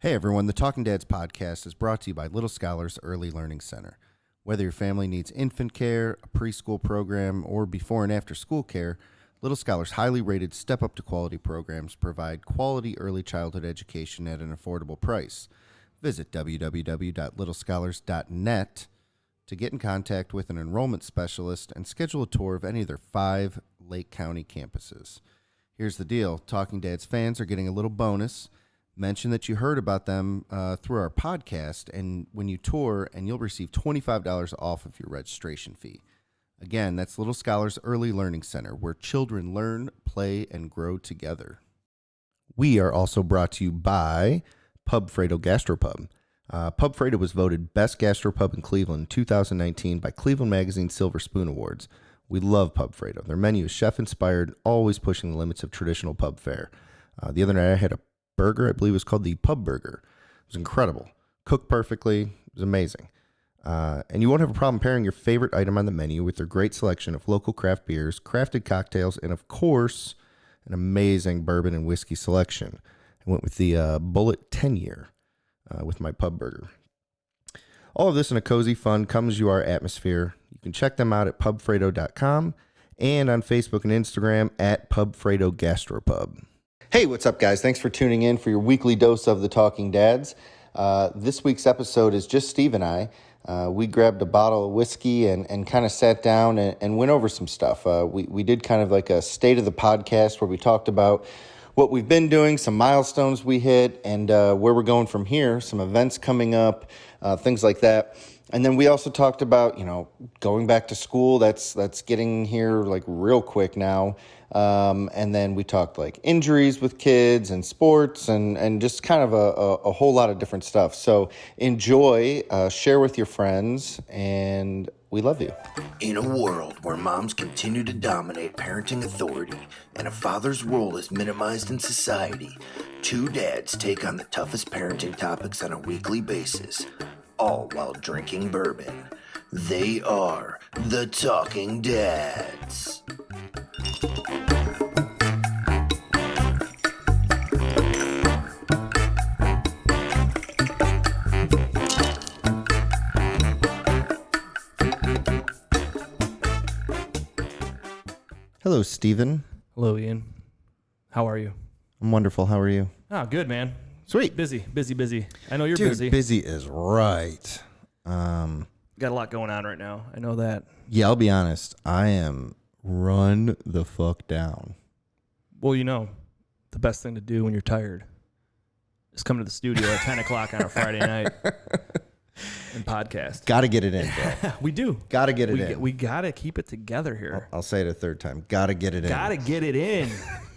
Hey everyone, the Talking Dads podcast is brought to you by Little Scholars Early Learning Center. Whether your family needs infant care, a preschool program, or before and after school care, Little Scholars' highly rated Step Up to Quality programs provide quality early childhood education at an affordable price. Visit www.littlescholars.net to get in contact with an enrollment specialist and schedule a tour of any of their 5 Lake County campuses. Here's the deal. Talking Dads fans are getting a little bonus. Mention that you heard about them through our podcast, and when you tour, and you'll receive $25 off of your registration fee. Again, that's Little Scholars Early Learning Center, where children learn, play, and grow together. We are also brought to you by Pub Fredo Gastropub. Pub Fredo was voted Best Gastropub in Cleveland in 2019 by Cleveland Magazine Silver Spoon Awards. We love Pub Fredo. Their menu is chef-inspired, always pushing the limits of traditional pub fare. The other night I had a burger, I believe it was called the Pub Burger. It was incredible. Cooked perfectly. It was amazing. And you won't have a problem pairing your favorite item on the menu with their great selection of local craft beers, crafted cocktails, and of course, an amazing bourbon and whiskey selection. I went with the Bullet 10-year with my Pub Burger. All of this in a cozy, fun, come-as-you-are atmosphere. You can check them out at pubfredo.com and on Facebook and Instagram at Pubfredo Gastropub. Hey, what's up, guys? Thanks for tuning in for your weekly dose of the Talking Dads. This week's episode is just Steve and I. We grabbed a bottle of whiskey and kind of sat down and went over some stuff. We did kind of like a state of the podcast where we talked about what we've been doing, some milestones we hit, and where we're going from here, some events coming up, things like that. And then we also talked about, going back to school. That's getting here like real quick now. And then we talked like injuries with kids and sports and just kind of a whole lot of different stuff. So enjoy, share with your friends, and we love you. In a world where moms continue to dominate parenting authority and a father's role is minimized in society, 2 dads take on the toughest parenting topics on a weekly basis, all while drinking bourbon. They are the Talking Dads. Hello, Steven. Hello, Ian. How are you? I'm wonderful. How are you? Oh, good, man. Sweet. Busy. I know you're Dude, busy. busy is right. Got a lot going on right now. I know that. Yeah, I'll be honest. I am run the fuck down. Well, the best thing to do when you're tired is come to the studio at 10 o'clock on a Friday night and podcast. Got to get it in, bro. We do. Got to get it in. We got to keep it together here. I'll say it a third time. Got to get it in. Got to get it in.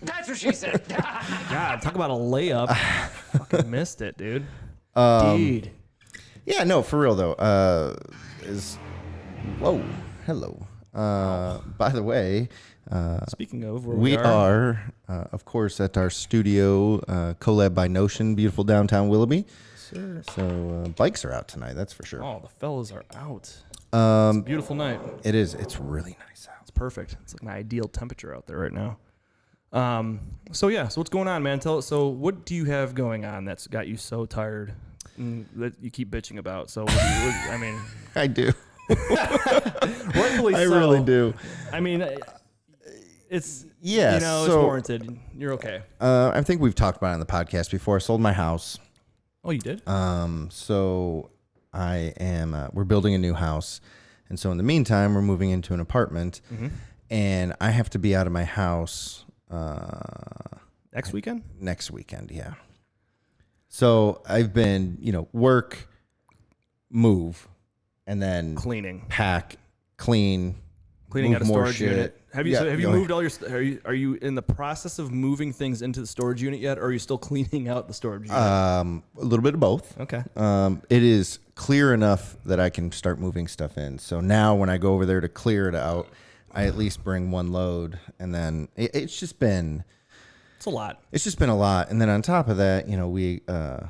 That's what she said. God, talk about a layup. Fucking missed it, dude. Dude. Yeah, no, for real, though. Whoa. Hello. By the way, Speaking of, where we are, of course, at our studio, collab by Notion, beautiful downtown Willoughby. Sir. So bikes are out tonight, that's for sure. Oh, the fellas are out. It's a beautiful night. It is. It's really nice out. It's perfect. It's like my ideal temperature out there right now. So what's going on, man? So what do you have going on that's got you so tired that you keep bitching about? So I do. rightfully so. I really do. I mean, it's Yeah, it's so- warranted. You're okay. I think we've talked about it on the podcast before. I sold my house. Oh, you did? So I am, we're building a new house. And so in the meantime, we're moving into an apartment and I have to be out of my house, Next weekend? next weekend. Yeah. So I've been, work, move, and then Cleaning pack, cleaning out a more storage shit. unit. Have you Yeah, moved all your? Are you in the process of moving things into the storage unit yet, or are you still cleaning out the storage unit? A little bit of both. Okay. It is clear enough that I can start moving stuff in. So now when I go over there to clear it out, I at least bring one load, and then it's just been It's a lot. It's just been a lot. And then on top of that, we the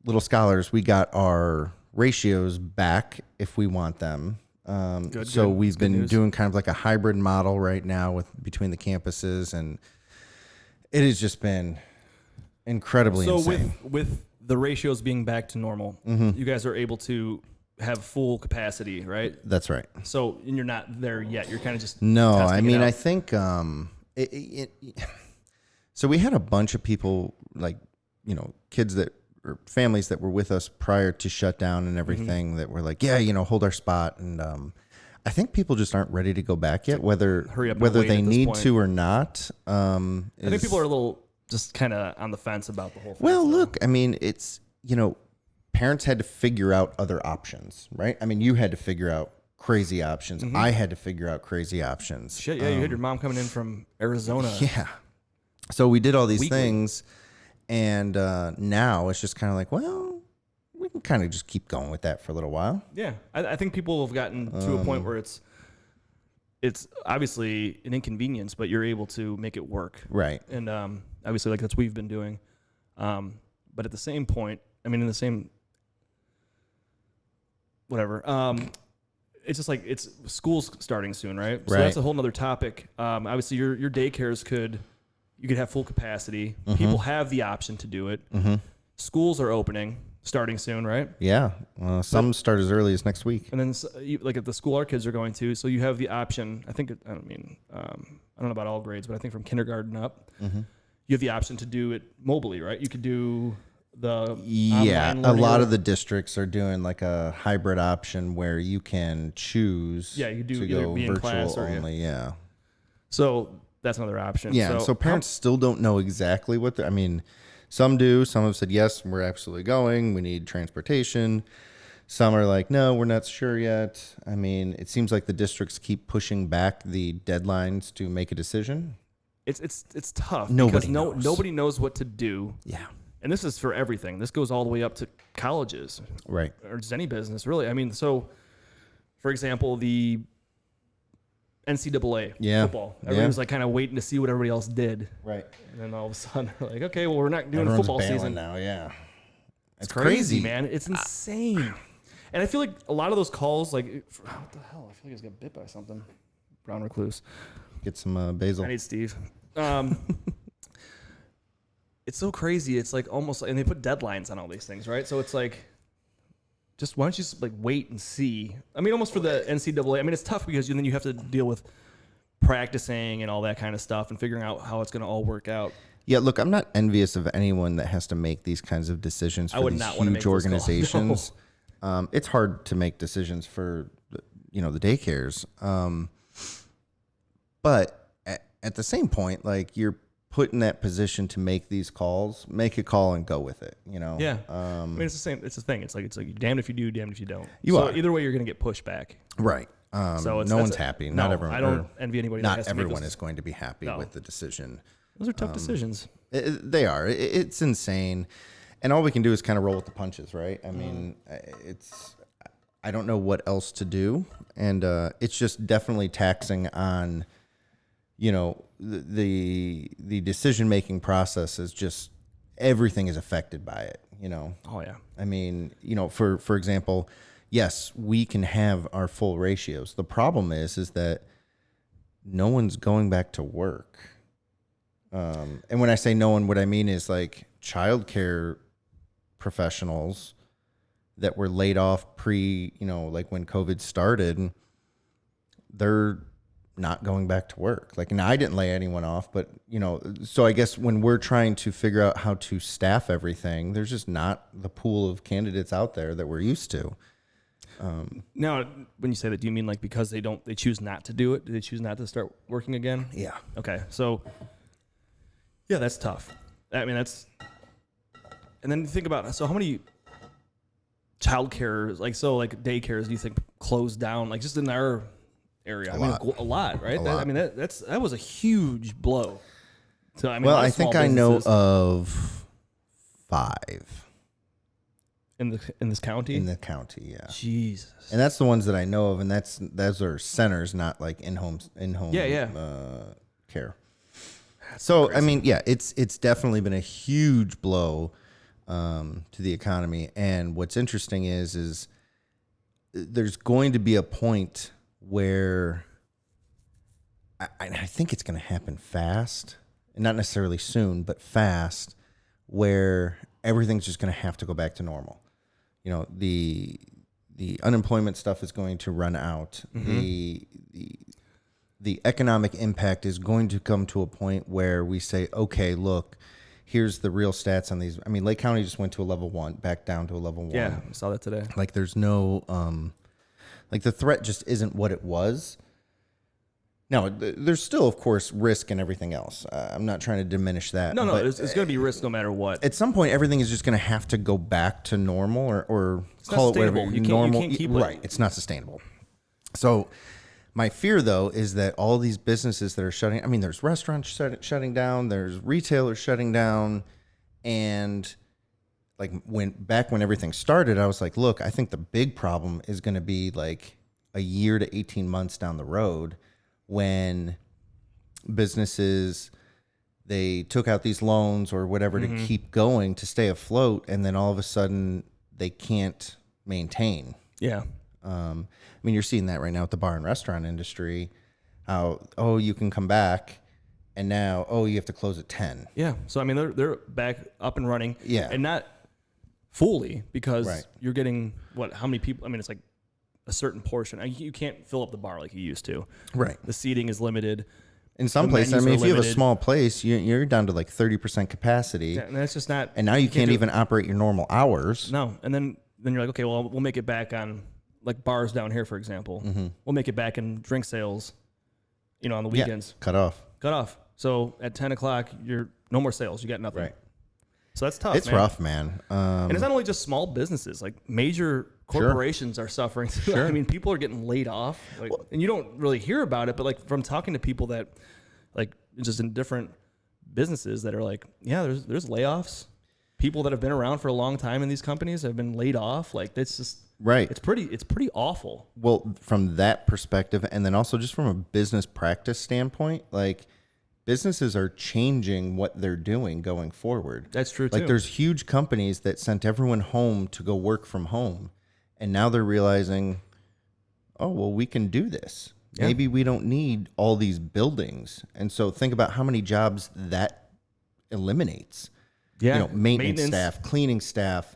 Little Scholars, we got our ratios back if we want them. So we've been doing kind of like a hybrid model right now between the campuses, and it has just been incredibly So insane. with the ratios being back to normal, Mm-hmm. you guys are able to have full capacity, right? That's right. So and you're not there yet. You're kind of just No, testing I it mean, out. I think so we had a bunch of people, like, kids that or families that were with us prior to shutdown and everything that were like, yeah, hold our spot. And I think people just aren't ready to go back yet, whether Hurry up and whether wait they at this need point. to or not. I think people are a little just kind of on the fence about the whole thing. Well, still. look, I mean, it's, parents had to figure out other options, right? I mean, you had to figure out crazy options. I had to figure out crazy options. Shit, yeah, you had your mom coming in from Arizona. Yeah. So we did all these Weekly. things, and now it's just kind of like, well, we can kind of just keep going with that for a little while. Yeah, I think people have gotten to a point where it's obviously an inconvenience, but you're able to make it work. Right. And obviously, like that's what we've been doing. But at the same point, I mean, in the same whatever. It's just like it's school's starting soon, right? So Right. that's a whole nother topic. Obviously, your daycares you could have full capacity. People have the option to do it. Schools are opening, starting soon, right? Yeah. Some start as early as next week. And then, like at the school our kids are going to, so you have the option. I think I don't know about all grades, but I think from kindergarten up, you have the option to do it mobily, right? You could do the Yeah. online A learning lot or- of the districts are doing like a hybrid option where you can choose Yeah, you do to either go be in virtual class or- only. Yeah. So that's another option. Yeah. So parents still don't know exactly what I mean, some do. Some have said, yes, we're absolutely going. We need transportation. Some are like, no, we're not sure yet. I mean, it seems like the districts keep pushing back the deadlines to make a decision. It's tough. Nobody because knows. nobody knows what to do. Yeah. And this is for everything. This goes all the way up to colleges Right. or just any business, really. I mean, so for example, the NCAA Yeah. football. Everyone was like kind of waiting to see what everybody else did. Right. And then all of a sudden, they're like, okay, well, we're not doing Everyone's football bailing season. now. Yeah. It's crazy, man. It's insane. And I feel like a lot of those calls, like, what the hell? I feel like I just got bit by something. Brown recluse. Get some basil. I need Steve. It's so crazy. It's like almost, and they put deadlines on all these things, right? So it's like, just why don't you just like wait and see? I mean, almost for the NCAA. I mean, it's tough because then you have to deal with practicing and all that kind of stuff and figuring out how it's going to all work out. Yeah, look, I'm not envious of anyone that has to make these kinds of decisions I for would these not wanna make huge those calls. organizations. It's hard to make decisions for, the daycares. But at the same point, like you're put in that position to make these calls, make a call and go with it. Yeah. I mean, it's the same. It's the thing. It's like you're damned if you do, damned if you don't. You so are. Either way, you're going to get pushed back. Right. So no one's happy. No, Not everyone. I don't or envy anybody. that Not has to make everyone those- is going to be happy No. with the decision. Those are tough decisions. They are. It's insane, and all we can do is kind of roll with the punches, right? I mean, I don't know what else to do, and it's just definitely taxing on, the decision making process is just everything is affected by it. Oh yeah. I mean, for example, yes, we can have our full ratios. The problem is that no one's going back to work. And when I say no one, what I mean is like childcare professionals that were laid off like when COVID started, they're not going back to work. Like, and I didn't lay anyone off, but so I guess when we're trying to figure out how to staff everything, there's just not the pool of candidates out there that we're used to. Now, when you say that, do you mean like because they choose not to do it? Do they choose not to start working again? Yeah. Okay. So, yeah, that's tough. I mean, and then think about, so how many childcare, like daycares do you think closed down, like just in our area? A lot, right? I mean, that was a huge blow. So, I mean, Well, a lot I of small think I know businesses of 5 in this county. in the county. Yeah. Jesus. And that's the ones that I know of, and those are centers, not like in-home Yeah. care. So I mean, yeah, it's definitely been a huge blow to the economy. And what's interesting is there's going to be a point where I think it's going to happen fast, and not necessarily soon, but fast, where everything's just going to have to go back to normal. You know, the unemployment stuff is going to run out. The economic impact is going to come to a point where we say, okay, look, here's the real stats on these. I mean, Lake County just went to a level 1, back down to a level 1. Yeah, I saw that today. Like there's no, like the threat just isn't what it was. Now, there's still, of course, risk and everything else. I'm not trying to diminish that. No, it's going to be risk no matter what. At some point, everything is just going to have to go back to normal or call it whatever. Normal. You can't keep right. It's not sustainable. So my fear, though, is that all these businesses that are shutting, I mean, there's restaurants shutting down, there's retailers shutting down. And like when everything started, I was like, look, I think the big problem is going to be like a year to 18 months down the road, when businesses, they took out these loans or whatever to keep going, to stay afloat, and then all of a sudden they can't maintain. Yeah. I mean, you're seeing that right now with the bar and restaurant industry, how, you can come back, and now, you have to close at 10. Yeah. So, I mean, they're back up and running. Yeah. And not fully, because Right. you're getting, how many people? I mean, it's like a certain portion. You can't fill up the bar like you used to. Right. The seating is limited. In some places, I mean, if you have a small place, you're down to like 30% capacity. Yeah, and that's just not. And now you can't even operate your normal hours. No. And then you're like, okay, well, we'll make it back on, like bars down here, for example. We'll make it back in drink sales, on the weekends. Cut off. So at 10 o'clock, you're no more sales. You got nothing. Right. So that's tough. It's rough, man. And it's not only just small businesses, like major corporations are suffering too. Sure. I mean, people are getting laid off, and you don't really hear about it, but like from talking to people that like just in different businesses that are like, yeah, there's layoffs. People that have been around for a long time in these companies have been laid off. Like that's just right. It's pretty awful. Well, from that perspective, and then also just from a business practice standpoint, like businesses are changing what they're doing going forward. That's true too. Like there's huge companies that sent everyone home to go work from home. And now they're realizing, we can do this. Yeah. Maybe we don't need all these buildings. And so think about how many jobs that eliminates. Yeah. Maintenance staff, cleaning staff,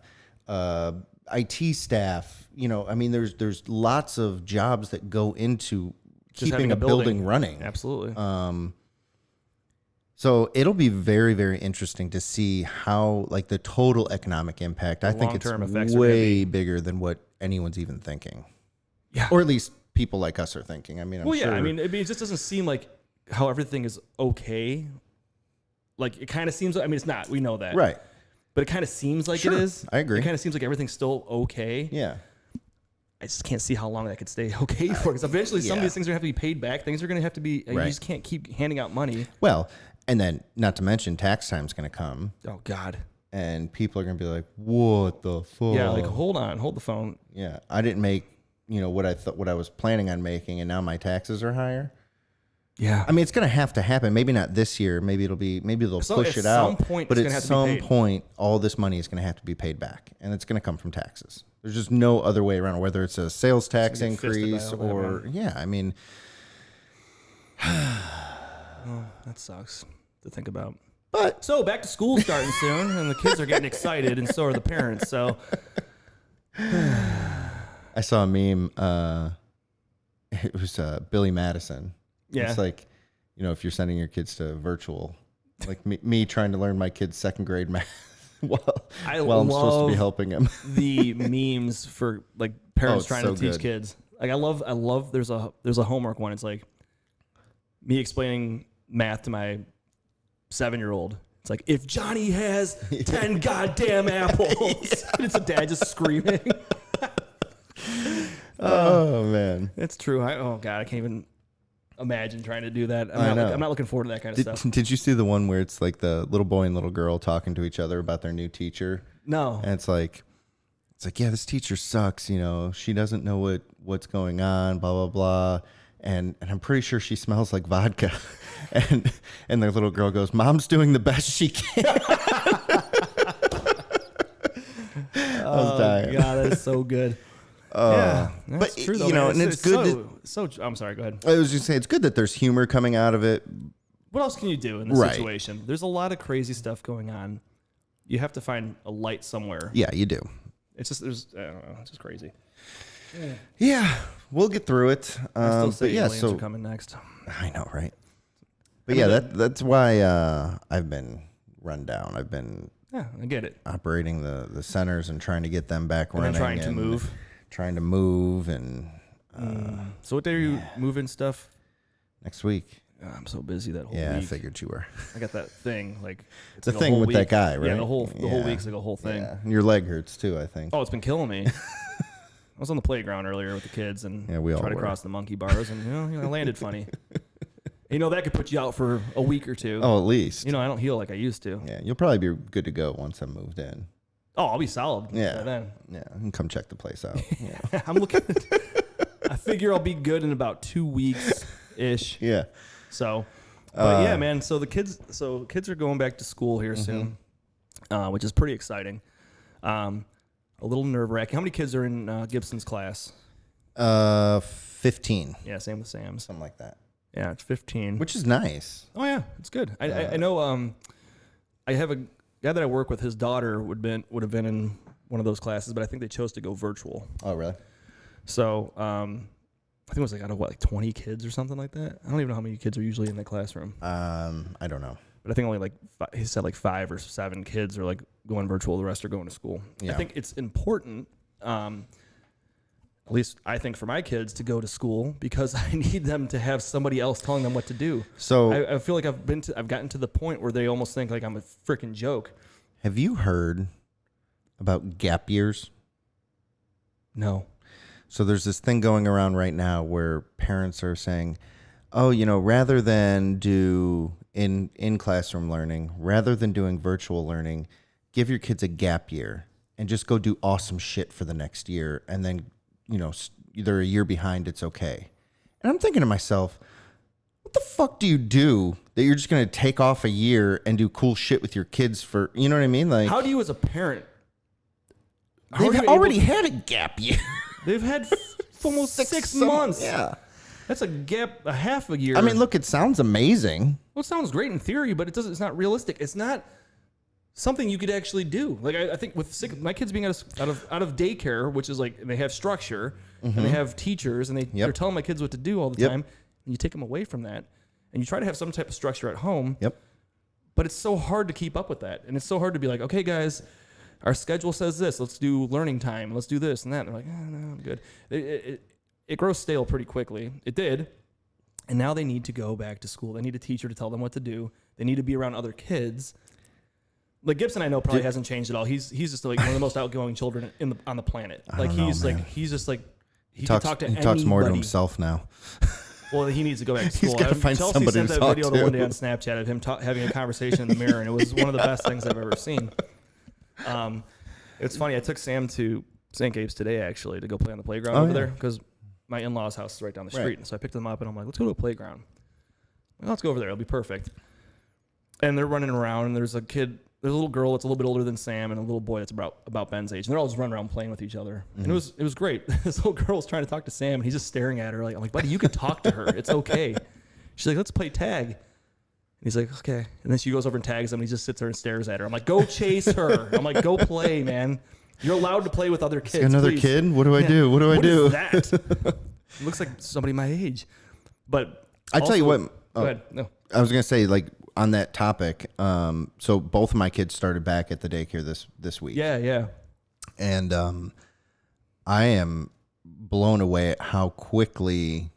IT staff. I mean, there's lots of jobs that go into just keeping a building running. Absolutely. So it'll be very, very interesting to see how, like, the total economic impact. I think it's way bigger than what anyone's even thinking. Yeah. Or at least people like us are thinking. I mean, I'm sure. I mean, it just doesn't seem like how everything is okay. Like, it kind of seems like, I mean, it's not. We know that. Right. But it kind of seems like it is. I agree. It kind of seems like everything's still okay. Yeah. I just can't see how long that could stay okay for. Because eventually some of these things are going to have to be paid back. Things are going to have to be, you just can't keep handing out money. Well, and then not to mention tax time's going to come. Oh, God. And people are going to be like, what the fuck? Yeah, like, hold the phone. Yeah. I didn't make, what I was planning on making, and now my taxes are higher. Yeah. I mean, it's going to have to happen. Maybe not this year. Maybe they'll push it out. But at some point, all this money is going to have to be paid back, and it's going to come from taxes. There's just no other way around, whether it's a sales tax increase or, I mean. That sucks to think about. But so back to school starting soon, and the kids are getting excited, and so are the parents. So I saw a meme. It was Billy Madison. Yeah. It's like, if you're sending your kids to virtual, like me trying to learn my kid's second grade math while I'm supposed to be helping him. The memes for like parents trying to teach kids. Like I love. There's a homework one. It's like me explaining math to my 7-year-old. It's like, if Johnny has 10 goddamn apples. And it's a dad just screaming. Oh man, it's true. God, I can't even imagine trying to do that. I'm not looking forward to that kind of stuff. Did you see the one where it's like the little boy and little girl talking to each other about their new teacher? No. And it's like, yeah, this teacher sucks. She doesn't know what's going on. Blah blah blah. And I'm pretty sure she smells like vodka. And their little girl goes, "Mom's doing the best she can." I was dying. God, that's so good. Yeah, that's true. Though, and it's good. I'm sorry. Go ahead. I was just saying, it's good that there's humor coming out of it. What else can you do in this situation? There's a lot of crazy stuff going on. you have to find a light somewhere. Yeah, you do. It's just I don't know. It's just crazy. Yeah, we'll get through it. I still say but yeah, aliens are coming next. I know, right? But yeah, that's why I've been run down. I've been I get it. operating the centers and trying to get them back And running. then trying to move. And So what day are you moving stuff? next week. Oh, I'm so busy that whole Yeah, week. I figured you were. I got that thing it's The like a thing whole with that week. guy, right? Yeah, the whole Yeah. week's like a whole thing. Yeah. Your leg hurts too, I think. Oh, it's been killing me. I was on the playground earlier with the kids and Yeah, we all tried to were. cross the monkey bars and I landed funny. That could put you out for a week or two. Oh, at least. I don't heal like I used to. Yeah, you'll probably be good to go once I'm moved in. Oh, I'll be solid. Yeah. By then. Yeah, and come check the place out. Yeah. I'm looking. I figure I'll be good in about 2 weeks ish. Yeah. So, but yeah, man. So kids are going back to school here soon, which is pretty exciting. A little nerve wracking. How many kids are in Gibson's class? 15. Yeah, same with Sam's. Something like that. Yeah, it's 15. Which is nice. Oh yeah, it's good. I know. I have a guy that I work with. His daughter would have been in one of those classes, but I think they chose to go virtual. Oh, really? So I think it was like 20 kids or something like that. I don't even know how many kids are usually in the classroom. I don't know. But I think only he said 5 or 7 kids are going virtual. The rest are going to school. Yeah. I think it's important, at least I think for my kids, to go to school because I need them to have somebody else telling them what to do. So I feel like I've gotten to the point where they almost think like I'm a freaking joke. have you heard about gap years? No. So there's this thing going around right now where parents are saying, oh, rather than do in classroom learning, rather than doing virtual learning, give your kids a gap year and just go do awesome shit for the next year. And then, they're a year behind, it's okay. And I'm thinking to myself, what the fuck do you do that you're just going to take off a year and do cool shit with your kids for, you know what I mean? Like, How do you as a parent? they've already had a gap year. They've had almost 6 months. Yeah. That's a half a year. I mean, look, it sounds amazing. Well, it sounds great in theory, but it's not realistic. It's not something you could actually do. Like I think with my kids being out of daycare, which is they have structure and they have teachers and they're telling my kids what to do all the time, and you take them away from that, and you try to have some type of structure at home. Yep. But it's so hard to keep up with that, and it's so hard to be like, okay, guys, our schedule says this. Let's do learning time. Let's do this and that. And they're like, no, I'm good. It grows stale pretty quickly. It did. And now they need to go back to school. They need a teacher to tell them what to do. They need to be around other kids. Like Gibson, I know probably hasn't changed at all. He's just one of the most outgoing children on the planet. He's just he can talk to anybody. He talks more to himself now. Well, he needs to go back to school. He's got to find Chelsea somebody sent to that talk video to. one day on Snapchat of him having a conversation in the mirror, and it was one of the best things I've ever seen. It's funny. I took Sam to St. Gabe's today, actually, to go play on the playground over there because my in-laws' house is right down the street. Right. And so I picked them up, and I'm like, let's go to a playground. Well, let's go over there. It'll be perfect. And they're running around, and there's a little girl that's a little bit older than Sam and a little boy that's about Ben's age. And they're all just running around playing with each other. Mm-hmm. And it was great. This little girl was trying to talk to Sam, and he's just staring at her. I'm like, buddy, you can talk to her. It's okay. She's like, let's play tag. And he's like, okay. And then she goes over and tags him, and he just sits there and stares at her. I'm like, go chase her. I'm like, go play, man. You're allowed to play with other kids. Another please. kid? What do I do? What do I do? What is that? It looks like somebody my age. But I tell you what. Go ahead. No. I was going to say, on that topic, so both of my kids started back at the daycare this week. Yeah. And I am blown away at how quickly,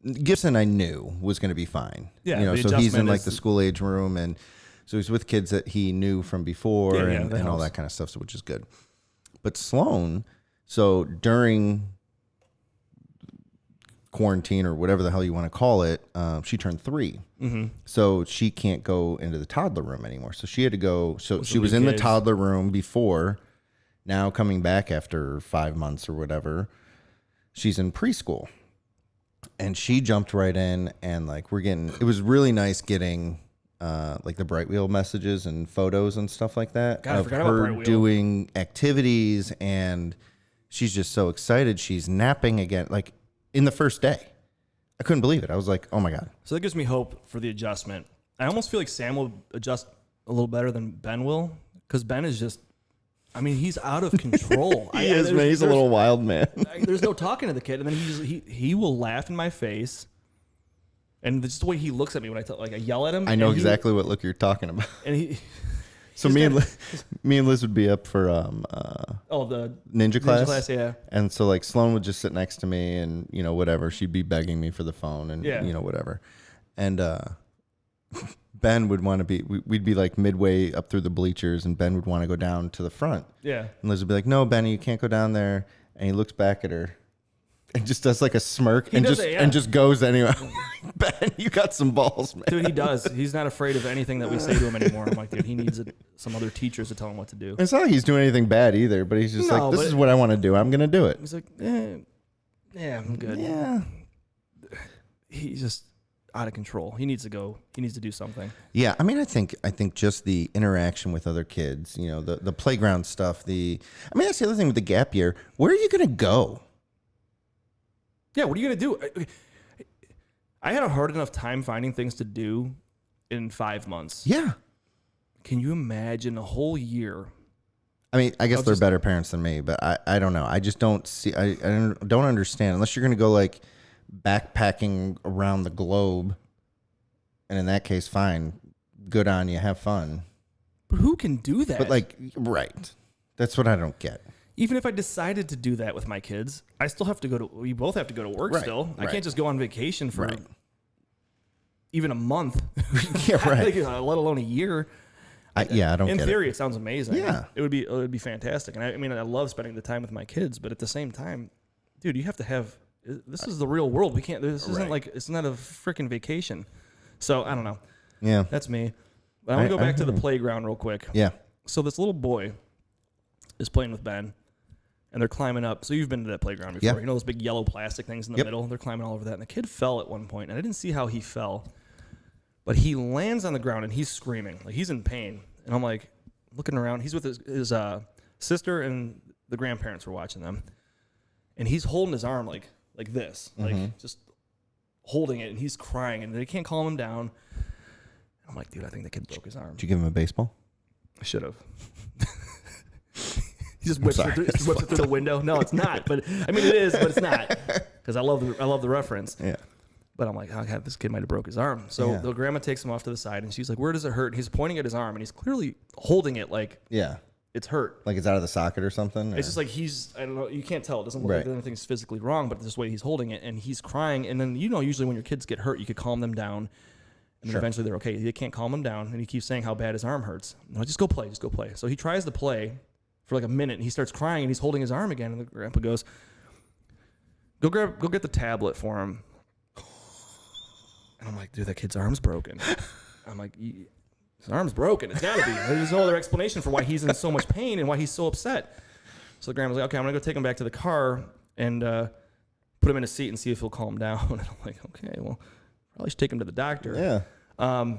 Gibson I knew was going to be fine. Yeah. So he's in the school age room, and so he's with kids that he knew from before and all that kind of stuff, so which is good. But Sloan, so during quarantine or whatever the hell you want to call it, she turned 3. Mm-hmm. So she can't go into the toddler room anymore. So she had to go. So she was in the toddler room before. Now coming back after 5 months or whatever, she's in preschool. And she jumped right in, and it was really nice getting the Bright Wheel messages and photos and stuff like that God, of her doing activities, and she's just so excited. She's napping again, in the first day. I couldn't believe it. I was like, oh my God. So that gives me hope for the adjustment. I almost feel like Sam will adjust a little better than Ben will, because Ben is just, I mean, he's out of control. He is, man. He's a little wild man. There's no talking to the kid, and then he will laugh in my face, and just the way he looks at me when I yell at him. I know exactly what look you're talking about. And so me and Liz would be up for the ninja class, yeah. And so like Sloan would just sit next to me, and whatever, she'd be begging me for the phone, and whatever, and Ben would want to be. We'd be like midway up through the bleachers, and Ben would want to go down to the front. Yeah, and Liz would be like, "No, Benny, you can't go down there." And he looks back at her, and just does like a smirk, and just goes anyway. Ben, you got some balls, man. Dude, he does. He's not afraid of anything that we say to him anymore. I'm like, dude, he needs some other teachers to tell him what to do. It's not like he's doing anything bad either, but he's just like, this is what I want to do. I'm going to do it. He's like, yeah, I'm good. Yeah. He's just out of control. He needs to go. He needs to do something. Yeah, I mean, I think just the interaction with other kids, the playground stuff, that's the other thing with the gap year. Where are you going to go? Yeah, what are you going to do? I had a hard enough time finding things to do in 5 months. Yeah. Can you imagine a whole year? I mean, I guess they're better parents than me, but I don't know. I just don't see, I don't understand, unless you're going to go like backpacking around the globe. And in that case, fine. Good on you. Have fun. But who can do that? But right. That's what I don't get. Even if I decided to do that with my kids, I still have to we both have to go to work still. I can't just go on vacation for even a month. Yeah, right. Let alone a year. I don't get it. In theory, it sounds amazing. Yeah. It would be fantastic. And I mean, I love spending the time with my kids, but at the same time, dude, you have to have, this is the real world. We can't, this isn't like, it's not a freaking vacation. So I don't know. Yeah. That's me. But I want to go back to the playground real quick. Yeah. So this little boy is playing with Ben. And they're climbing up. So you've been to that playground before. Yeah. You know those big yellow plastic things in the middle? They're climbing all over that. And the kid fell at one point, and I didn't see how he fell. But he lands on the ground, and he's screaming. Like, he's in pain. And I'm like, looking around. He's with his sister, and the grandparents were watching them. And he's holding his arm like this. Like, just holding it. And he's crying. And they can't calm him down. I'm like, dude, I think the kid broke his arm. Did you give him a baseball? I should have. He just whips it through the window. No, it's not. But I mean, it is, but it's not. Because I love the reference. Yeah. But I'm like, oh God, this kid might have broke his arm. So the grandma takes him off to the side, and she's like, where does it hurt? And he's pointing at his arm, and he's clearly holding it like it's hurt. Like it's out of the socket or something? It's just like I don't know, you can't tell. It doesn't look like anything's physically wrong, but this way he's holding it, and he's crying. And then, usually when your kids get hurt, you could calm them down. And then eventually they're okay. They can't calm him down, and he keeps saying how bad his arm hurts. No, just go play. So he tries to play for like a minute, and he starts crying, and he's holding his arm again, and the grandpa goes, go get the tablet for him. And I'm like, dude, that kid's arm's broken. I'm like, his arm's broken. It's gotta be. There's no other explanation for why he's in so much pain and why he's so upset. So the grandma's like, okay, I'm gonna go take him back to the car and put him in a seat and see if he'll calm down. And I'm like, okay, well, probably should take him to the doctor. Yeah.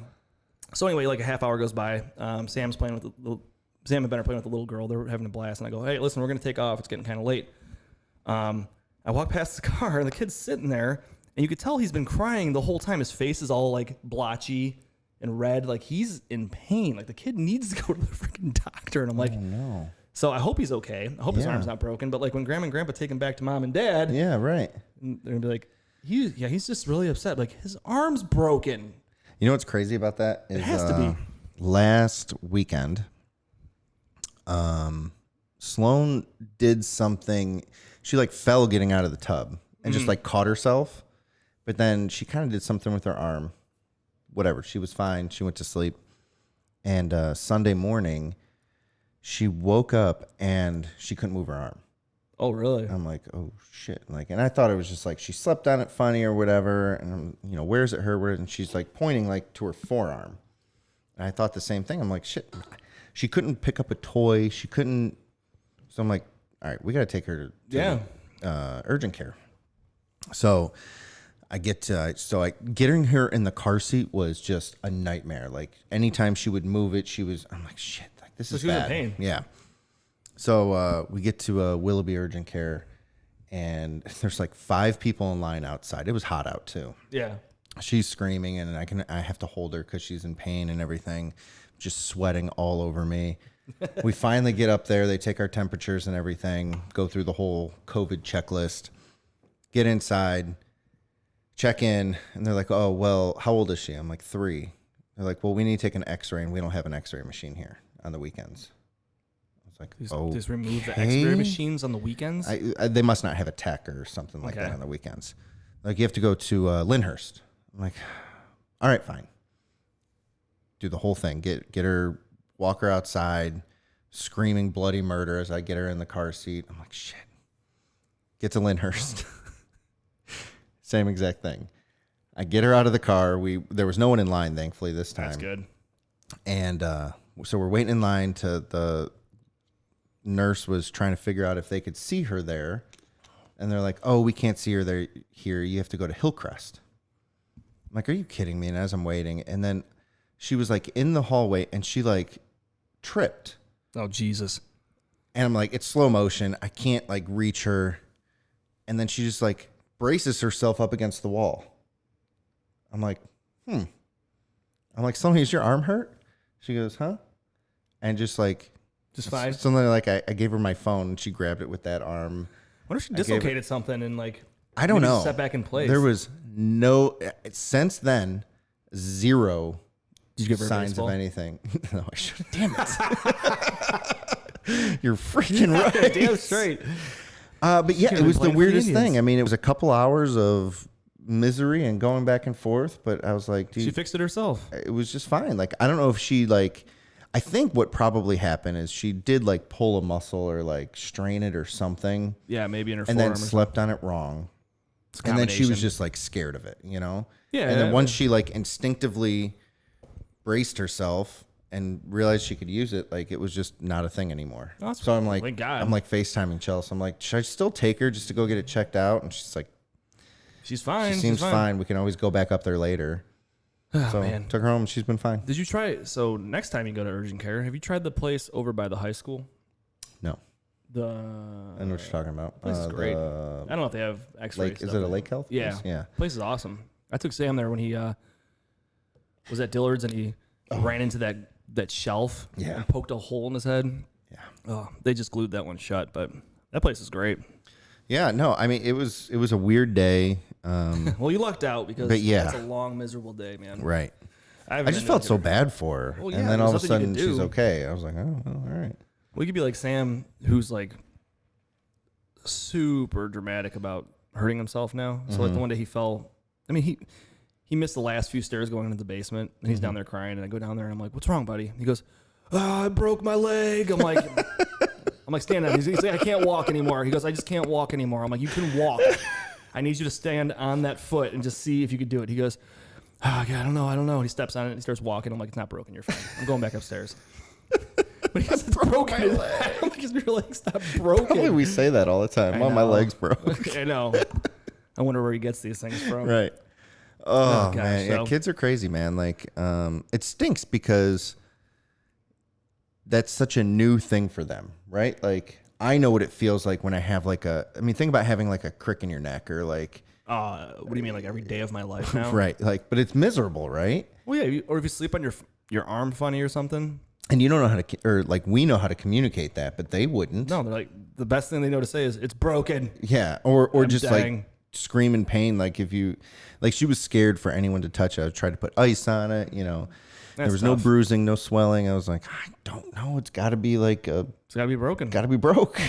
So anyway, like a half hour goes by. Sam and Ben are playing with the little girl. They're having a blast. And I go, hey, listen, we're going to take off. It's getting kind of late. I walk past the car, and the kid's sitting there. And you could tell he's been crying the whole time. His face is all, like, blotchy and red. Like, he's in pain. Like, the kid needs to go to the freaking doctor. And I'm like, oh, no. So I hope he's okay. I hope his arm's not broken. But, like, when Grandma and Grandpa take him back to Mom and Dad. Yeah, right. They're going to be like, he's just really upset. Like, his arm's broken. You know what's crazy about that? Is, it has to be. Last weekend, Sloan did something. She like fell getting out of the tub and just like caught herself. But then she kind of did something with her arm. Whatever. She was fine. She went to sleep. And Sunday morning, she woke up and she couldn't move her arm. Oh, really? I'm like, oh shit! Like, and I thought it was just like she slept on it funny or whatever. And I'm, where's it hurt? And she's like pointing like to her forearm. And I thought the same thing. I'm like, shit. She couldn't pick up a toy. She couldn't. So I'm like, all right, we got to take her to urgent care. So I get getting her in the car seat was just a nightmare. Like anytime she would move it, I'm like, shit, like this is bad. She was in pain. Yeah. So we get to Willoughby urgent care, and there's like 5 people in line outside. It was hot out too. Yeah. She's screaming, and I have to hold her because she's in pain and everything. just sweating all over me. We finally get up there. They take our temperatures and everything, go through the whole COVID checklist, get inside, check in, and they're like, oh, well, how old is she? I'm like, 3. They're like, well, we need to take an x-ray, and we don't have an x-ray machine here on the weekends. I was like, just remove the x-ray machines on the weekends? They must not have a tech or something like that on the weekends. Like, you have to go to Lyndhurst. I'm like, all right, fine. Do the whole thing. Get her, walk her outside, screaming bloody murder as I get her in the car seat. I'm like, shit. Get to Lyndhurst. Same exact thing. I get her out of the car. There was no one in line, thankfully, this time. That's good. And so we're waiting in line the nurse was trying to figure out if they could see her there. And they're like, oh, we can't see her here. You have to go to Hillcrest. I'm like, are you kidding me? And as I'm waiting, and then she was like in the hallway and she like tripped. Oh, Jesus. And I'm like, it's slow motion. I can't like reach her. And then she just like braces herself up against the wall. I'm like, I'm like, Sonny, is your arm hurt? She goes, huh? And just fine. Something like I gave her my phone and she grabbed it with that arm. What if she dislocated something and like, I don't know. Set back in place. There was since then, 0 Did you give her signs baseball? of anything. No, I should. Damn it. You're freaking right. Damn straight. But yeah, it was the weirdest thing. I mean, it was a couple hours of misery and going back and forth, but I was like, dude, she fixed it herself. It was just fine. Like, I don't know if she like, I think what probably happened is she did like pull a muscle or like strain it or something. Yeah, maybe in her and forearm. then slept on it wrong. And then she was just like scared of it, you know? Yeah. And then once she like instinctively braced herself and realized she could use it, like it was just not a thing anymore. Oh, so I'm like, thank God. I'm like FaceTiming Chelsea. I'm like, should I still take her just to go get it checked out? And she's like, she's fine. she seems fine. We can always go back up there later. So man. Took her home and she's been fine. Did you try? So next time you go to urgent care, have you tried the place over by the high school? No. I know what you're talking about. Place is great. I don't know if they have X-rays. Is it a Lake Health place? Yeah. Yeah. Place is awesome. I took Sam there when he was at Dillard's and he ran into that shelf and poked a hole in his head. Yeah. Oh, they just glued that one shut, but that place is great. Yeah, no, I mean it was a weird day. Well, you lucked out because that's a long, miserable day, man. Right. I just felt so bad for her. Well, yeah, and then all of a there's nothing you sudden can do. she's okay. I was like, oh, well, all right. We could be like Sam, who's like super dramatic about hurting himself now. So like the one day he fell, I mean, he missed the last few stairs going into the basement, and he's down there crying. And I go down there and I'm like, "What's wrong, buddy?" He goes, "Oh, I broke my leg." I'm like, stand up. He's like, "I can't walk anymore." He goes, "I just can't walk anymore." I'm like, "You can walk. I need you to stand on that foot and just see if you could do it." He goes, "Oh, God, I don't know." He steps on it and he starts walking. I'm like, "It's not broken. You're fine. I'm going back upstairs." But he goes, "It's broken." I'm like, "Is your leg's not broken?" Probably we say that all the time. Well, my leg's broke. I know. I wonder where he gets these things from. Right. Oh, gosh, man. Yeah, kids are crazy, man. Like, it stinks because that's such a new thing for them, right? Like, I know what it feels like when I have like think about having like a crick in your neck or like. What do you mean, like every day of my life now? Right. Like, but it's miserable, right? Well, yeah. Or if you sleep on your arm funny or something. And you don't know how to, or like we know how to communicate that, but they wouldn't. No, they're like, the best thing they know to say is, "It's broken." Yeah. Or I'm just dying. like scream in pain. Like if you, like she was scared for anyone to touch it. I tried to put ice on it, you know. There was no bruising, no swelling. I was like, I don't know. It's got to be like it's got to be broken. Got to be broke.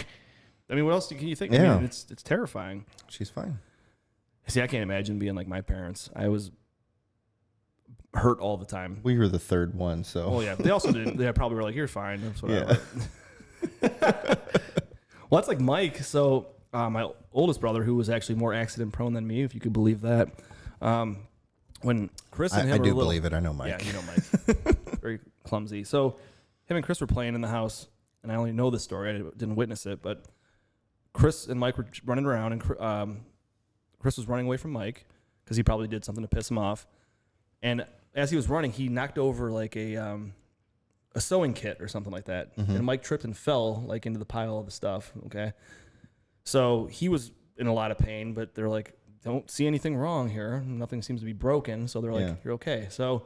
I mean, what else can you think? Yeah. I mean, it's terrifying. She's fine. See, I can't imagine being like my parents. I was hurt all the time. We were the third one, so. Oh yeah, they also didn't. They probably were like, "You're fine." That's what Yeah. Well, that's like Mike. So my oldest brother, who was actually more accident prone than me, if you could believe that. When Chris and him I were do little, believe it. I know Mike. Yeah, you know Mike. Very clumsy. So him and Chris were playing in the house, and I only know this story. I didn't witness it, but Chris and Mike were running around, and Chris was running away from Mike because he probably did something to piss him off. And as he was running, he knocked over like a sewing kit or something like that. Mm-hmm. And Mike tripped and fell like into the pile of the stuff. Okay. So he was in a lot of pain, but they're like, "Don't see anything wrong here. Nothing seems to be broken." So they're like, Yeah. "You're okay." So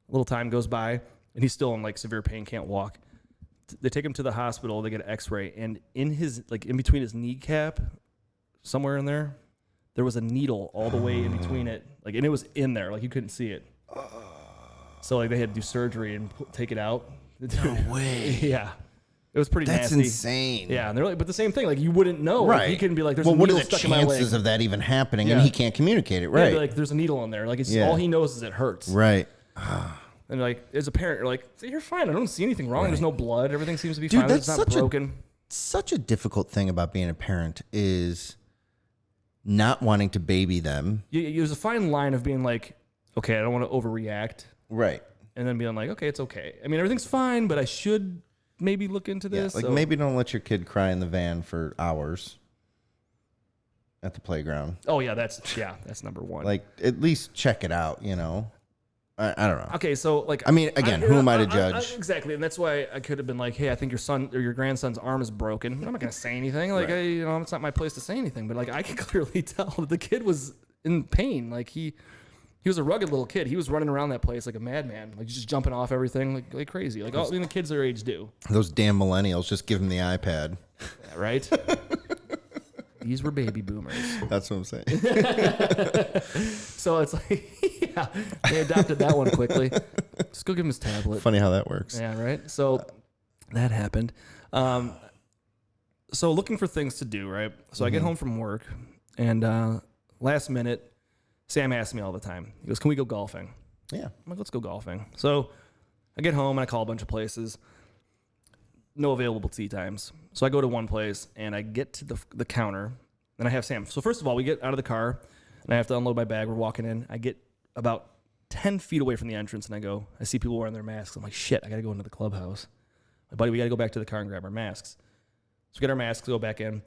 a little time goes by and he's still in like severe pain, can't walk. They take him to the hospital. They get an X-ray, and in his like in between his kneecap, somewhere in there was a needle all the way in between it, like, and it was in there, like you couldn't see it. So like they had to do surgery and take it out. No way. Yeah. It was pretty That's nasty. insane. Yeah, and they're like, but the same thing, like you wouldn't know. Right. Like, he couldn't be like, there's well, a what needle are the stuck in my leg. chances of that even happening? Yeah. And he can't communicate it, Yeah, right? like there's a needle in there. Like it's Yeah. all he knows is it hurts. Right. And like as a parent, you're like, you're fine. I don't see anything wrong. Right. There's no blood. Everything seems to be Dude, fine. that's It's not broken. Such a difficult thing about being a parent is not wanting to baby them. There's a fine line of being like, okay, I don't want to overreact, Right. and then being like, okay, it's okay. I mean, everything's fine, but I should maybe look into Yeah, this. like So- maybe don't let your kid cry in the van for hours at the playground. Oh yeah, that's number one. Like at least check it out, you know. I don't know. Okay, so like, I mean, again, who am I to judge? Exactly, and that's why I could have been like, "Hey, I think your son or your grandson's arm is broken." I'm not gonna say anything. Like, Right. it's not my place to say anything. But like, I can clearly tell that the kid was in pain. Like he was a rugged little kid. He was running around that place like a madman, like just jumping off everything like crazy. Like all the kids their age do. Those damn millennials just give them the iPad. Yeah, right? These were baby boomers. That's what I'm saying. So it's like, yeah, they adopted that one quickly. Just go give him his tablet. Funny how that works. Yeah, right. So that happened. So looking for things to do, right? So I get home from work, and last minute, Sam asks me all the time. He goes, "Can we go golfing?" Yeah. I'm like, "Let's go golfing." So I get home and I call a bunch of places. No available tee times. So I go to one place and I get to the counter and I have Sam. So first of all, we get out of the car and I have to unload my bag. We're walking in. I get about 10 feet away from the entrance and I see people wearing their masks. I'm like, shit, I got to go into the clubhouse. My buddy, we got to go back to the car and grab our masks. So we get our masks, go back in.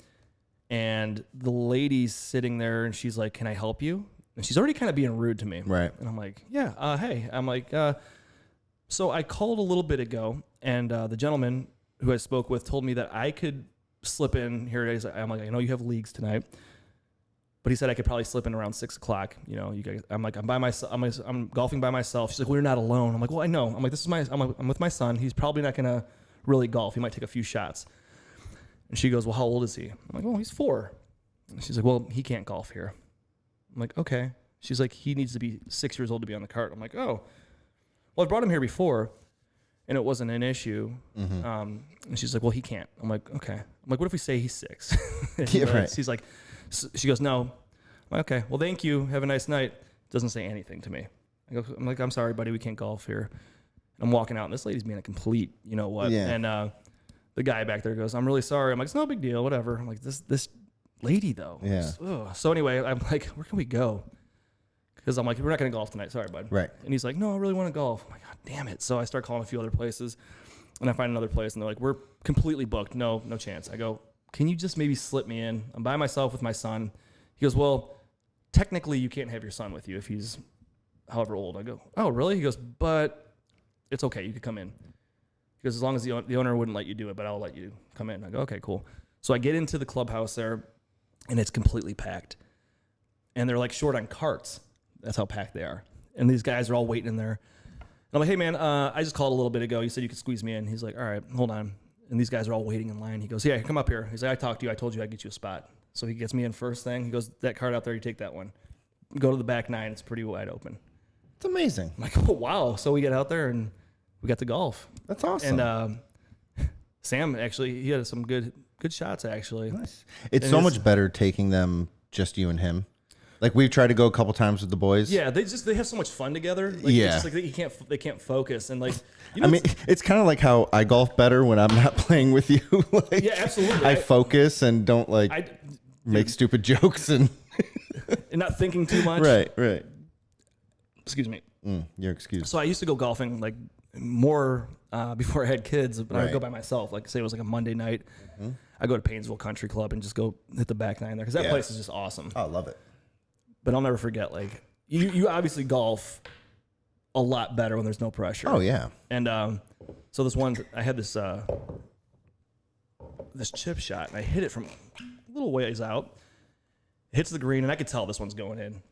And the lady's sitting there and she's like, "Can I help you?" And she's already kind of being rude to me. Right. And I'm like, "Yeah, hey." I'm like, so I called a little bit ago and the gentleman who I spoke with told me that I could slip in here. I'm like, "I know you have leagues tonight," but he said I could probably slip in around 6 o'clock. You know, you guys. I'm like, I'm by myself. I'm golfing by myself. She's like, "Well, you're not alone." I'm like, "Well, I know." I'm like, I'm with my son. He's probably not gonna really golf. He might take a few shots. And she goes, "Well, how old is he?" I'm like, "Well, he's 4." And she's like, "Well, he can't golf here." I'm like, "Okay." She's like, "He needs to be 6 years old to be on the cart." I'm like, "Oh, well, I brought him here before. And it wasn't an issue. And she's like, "Well, he can't." I'm like, "Okay." I'm like, "What if we say he's 6?" Yeah, right. She's like, she goes, "No." I'm like, "Okay, well, thank you. Have a nice night." Doesn't say anything to me. I'm like, "I'm sorry, buddy. We can't golf here." I'm walking out, and this lady's being a complete, you know what? Yeah. And the guy back there goes, "I'm really sorry." I'm like, "It's no big deal, whatever." I'm like, this lady, though. Yeah. So anyway, I'm like, "Where can we go?" Because I'm like, "We're not going to golf tonight. Sorry, bud." Right. And he's like, "No, I really want to golf." I'm like, "God damn it." So I start calling a few other places and I find another place and they're like, "We're completely booked. No chance." I go, "Can you just maybe slip me in? I'm by myself with my son." He goes, "Well, technically you can't have your son with you if he's however old." I go, "Oh, really?" He goes, "But it's okay. You could come in." He goes, "As long as the owner wouldn't let you do it, but I'll let you come in." I go, "Okay, cool." So I get into the clubhouse there and it's completely packed. And they're like short on carts. That's how packed they are. And these guys are all waiting in there. And I'm like, "Hey, man, I just called a little bit ago. You said you could squeeze me in." He's like, "All right, hold on." And these guys are all waiting in line. He goes, "Yeah, come up here." He's like, "I talked to you. I told you I'd get you a spot." So he gets me in first thing. He goes, "That cart out there, you take that one. Go to the back 9. It's pretty wide open." It's amazing. I'm like, "Oh, wow." So we get out there and we got to golf. That's awesome. And Sam, actually, he had some good shots, actually. Nice. It's And so it's- much better taking them just you and him. Like we've tried to go a couple times with the boys. Yeah, they have so much fun together. Like, Yeah. It's just like they can't focus. And like, I mean, it's kind of like how I golf better when I'm not playing with you. Like, yeah, absolutely. I focus and don't make stupid jokes and not thinking too much. right. Excuse me. Your excuse. So I used to go golfing like more before I had kids, but I would Right. go by myself. Like say it was like a Monday night, I go to Painesville Country Club and just go hit the back 9 there because that Yeah. place is just awesome. I love it. But I'll never forget. Like you obviously golf a lot better when there's no pressure. Oh yeah. And so this one, I had this chip shot, and I hit it from a little ways out. It hits the green, and I could tell this one's going in.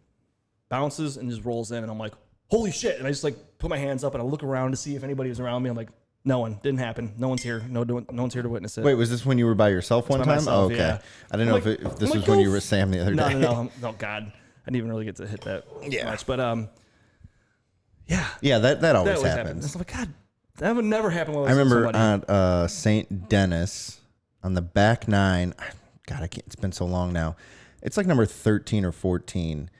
Bounces and just rolls in, and I'm like, holy shit. And I just like put my hands up and I look around to see if anybody was around me. I'm like, no one, didn't happen. No one's here. No one's here to witness it. Wait, was this when you were by yourself one By time? myself, Okay. yeah. I didn't know if this I'm was like, when go you were with Sam the other day. No. Oh God, I didn't even really get to hit that much. But yeah. Yeah, that always That always happens. It's like, God, that would never happen when I remember somebody. on St. Dennis on the back nine. God, I can't. It's been so long now. It's like number 13 or 14.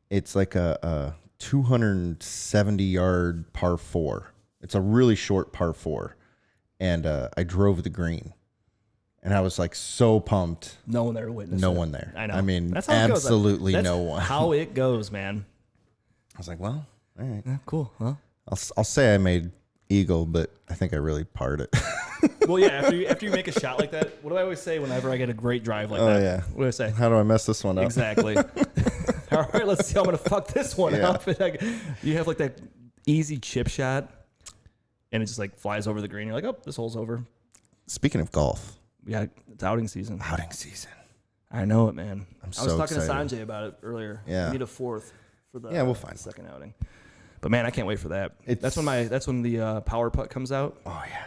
It's like a 270-yard par 4. It's a really short par 4, and I drove the green, and I was like so pumped. No one there to witness. No it. one there. I know. I mean, that's how it goes. absolutely That's no one. How it goes, man. I was like, well, all right. Yeah, cool. Well, I'll say I made eagle, but I think I really parred it. well, yeah. After you make a shot like that, what do I always say whenever I get a great drive like that? Yeah. What do I say? How do I mess this one up? Exactly. All right, let's see how I'm gonna fuck this one Yeah. up. Like, you have like that easy chip shot, and it just like flies over the green. You're like, oh, this hole's over. Speaking of golf, Yeah, it's outing season. outing season. I know it, man. I was so talking excited. to Sanjay about it earlier. Yeah. We need a fourth for the Yeah, we'll find second outing. But man, I can't wait for that. It's- That's when the power putt comes out. Oh yeah,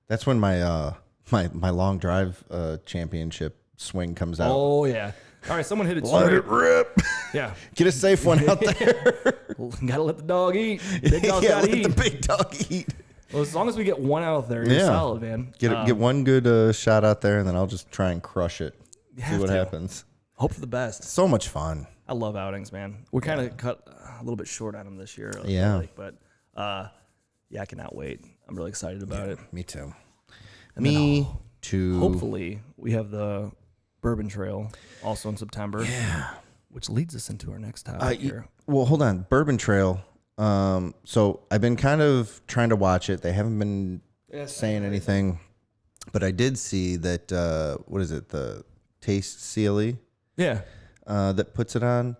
that's when my my long drive championship swing comes out. Oh yeah. All right, someone hit it Let straight. it rip. Yeah. Get a safe one out there. Gotta let the dog eat. Big dog's Yeah, gotta let eat. the big dog eat. Well, as long as we get one out there, you're Yeah. solid, man. Get one good shot out there, and then I'll just try and crush it. See have what to. happens. Hope for the best. So much fun. I love outings, man. We're kind of cut a little bit short on them this year. I feel Yeah. like, but yeah, I cannot wait. I'm really excited about it. Me too. And Me then too. hopefully, we have the Bourbon Trail also in September. Yeah. Which leads us into our next topic here. Well, hold on. Bourbon Trail. So I've been kind of trying to watch it. They haven't been saying anything, but I did see that. What is it? The Taste Sealy Yeah. that puts it on.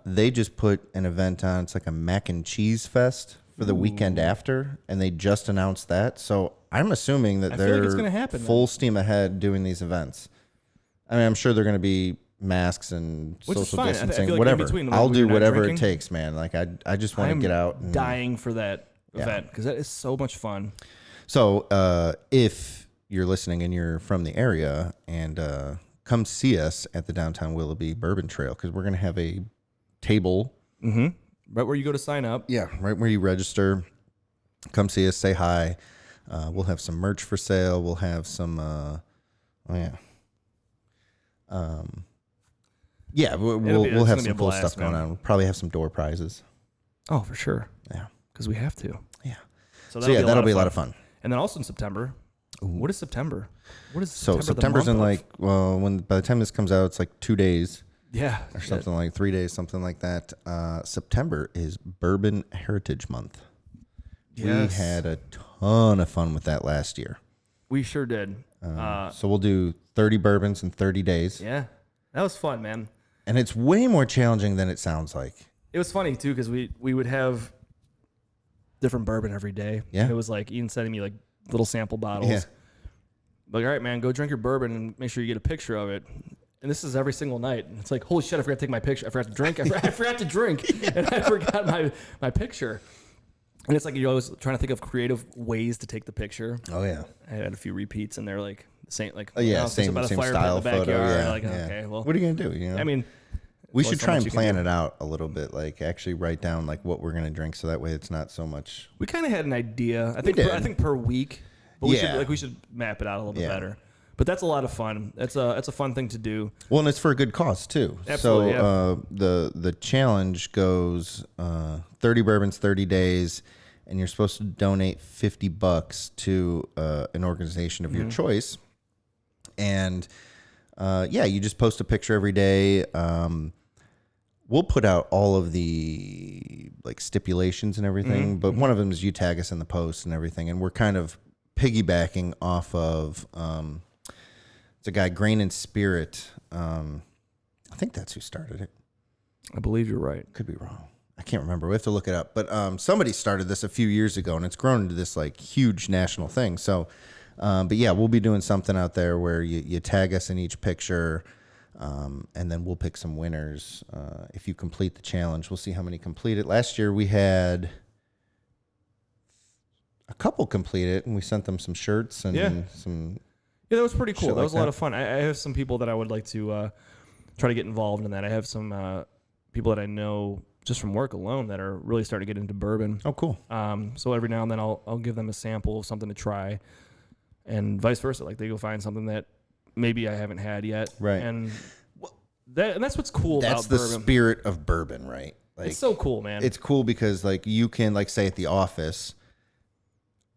They just put an event on. It's like a mac and cheese fest for the weekend after, and they just announced that. So I'm assuming that I feel they're like it's gonna happen, full steam ahead doing these events. I mean, I'm sure they're going to be masks and Which is social fine. I distancing, feel like in whatever. between, I'll when do you're not whatever drinking, it takes, man. Like I just want to I'm get out. And, dying for that event because that is so much fun. So if you're listening and you're from the area, and come see us at the downtown Willoughby Bourbon Trail, because we're going to have a table. Mm-hmm. Right where you go to sign up. Yeah, right where you register. Come see us, say hi. We'll have some merch for sale. We'll have some, we'll have gonna be a some cool blast, stuff going man. on. We'll probably have some door prizes. Oh, for sure. Yeah. Because we have to. Yeah. So That'll be a lot of fun. And then also in September. What is September? What is So September? September's in like, well, by the time this comes out, it's like 2 days yeah, or something like 3 days, something like that. September is Bourbon Heritage Month. Yes. We had a ton of fun with that last year. We sure did. So we'll do 30 bourbons in 30 days. Yeah, that was fun, man. And it's way more challenging than it sounds like. It was funny too because we would have different bourbon every day. Yeah. And it was like Ian sending me like little sample bottles. Yeah. Like, all right, man, go drink your bourbon and make sure you get a picture of it. And this is every single night. And it's like, holy shit, I forgot to take my picture. I forgot to drink. I forgot to drink. And I forgot my picture. And it's like you're always trying to think of creative ways to take the picture. Oh, yeah. I had a few repeats, and they're like the same, like Same about a same fire pit style in the photo. backyard. Yeah, Like, yeah. okay, well, what are you going to do? You know? I mean, we there's should so try much and you can plan do. it out a little bit. Like actually write down like what we're going to drink, so that way it's not so much. We kind of had an idea. I think did. I think per week, but we should map it out a little bit Yeah. better. But that's a lot of fun. It's a fun thing to do. Well, and it's for a good cause too. Absolutely, So the challenge goes 30 bourbons, 30 days, and you're supposed to donate $50 to an organization of your choice. And you just post a picture every day. We'll put out all of the like stipulations and everything, but one of them is you tag us in the post and everything, and we're kind of piggybacking off of it's a guy, Grain and Spirit. I think that's who started it. I believe you're right. Could be wrong. I can't remember. We have to look it up. But somebody started this a few years ago, and it's grown into this like huge national thing. So, but yeah, we'll be doing something out there where you tag us in each picture. And then we'll pick some winners. If you complete the challenge, we'll see how many complete it. Last year we had a couple complete it, and we sent them some shirts and some. Yeah, that was pretty cool. That was like a lot of fun. I have some people that I would like to try to get involved in that. I have some people that I know just from work alone that are really starting to get into bourbon. Oh, cool. So every now and then I'll give them a sample of something to try, and vice versa. Like they go find something that maybe I haven't had yet. Right. And that's what's cool about bourbon. That's the spirit of bourbon, right? Like, it's so cool, man. It's cool because like you can like say at the office,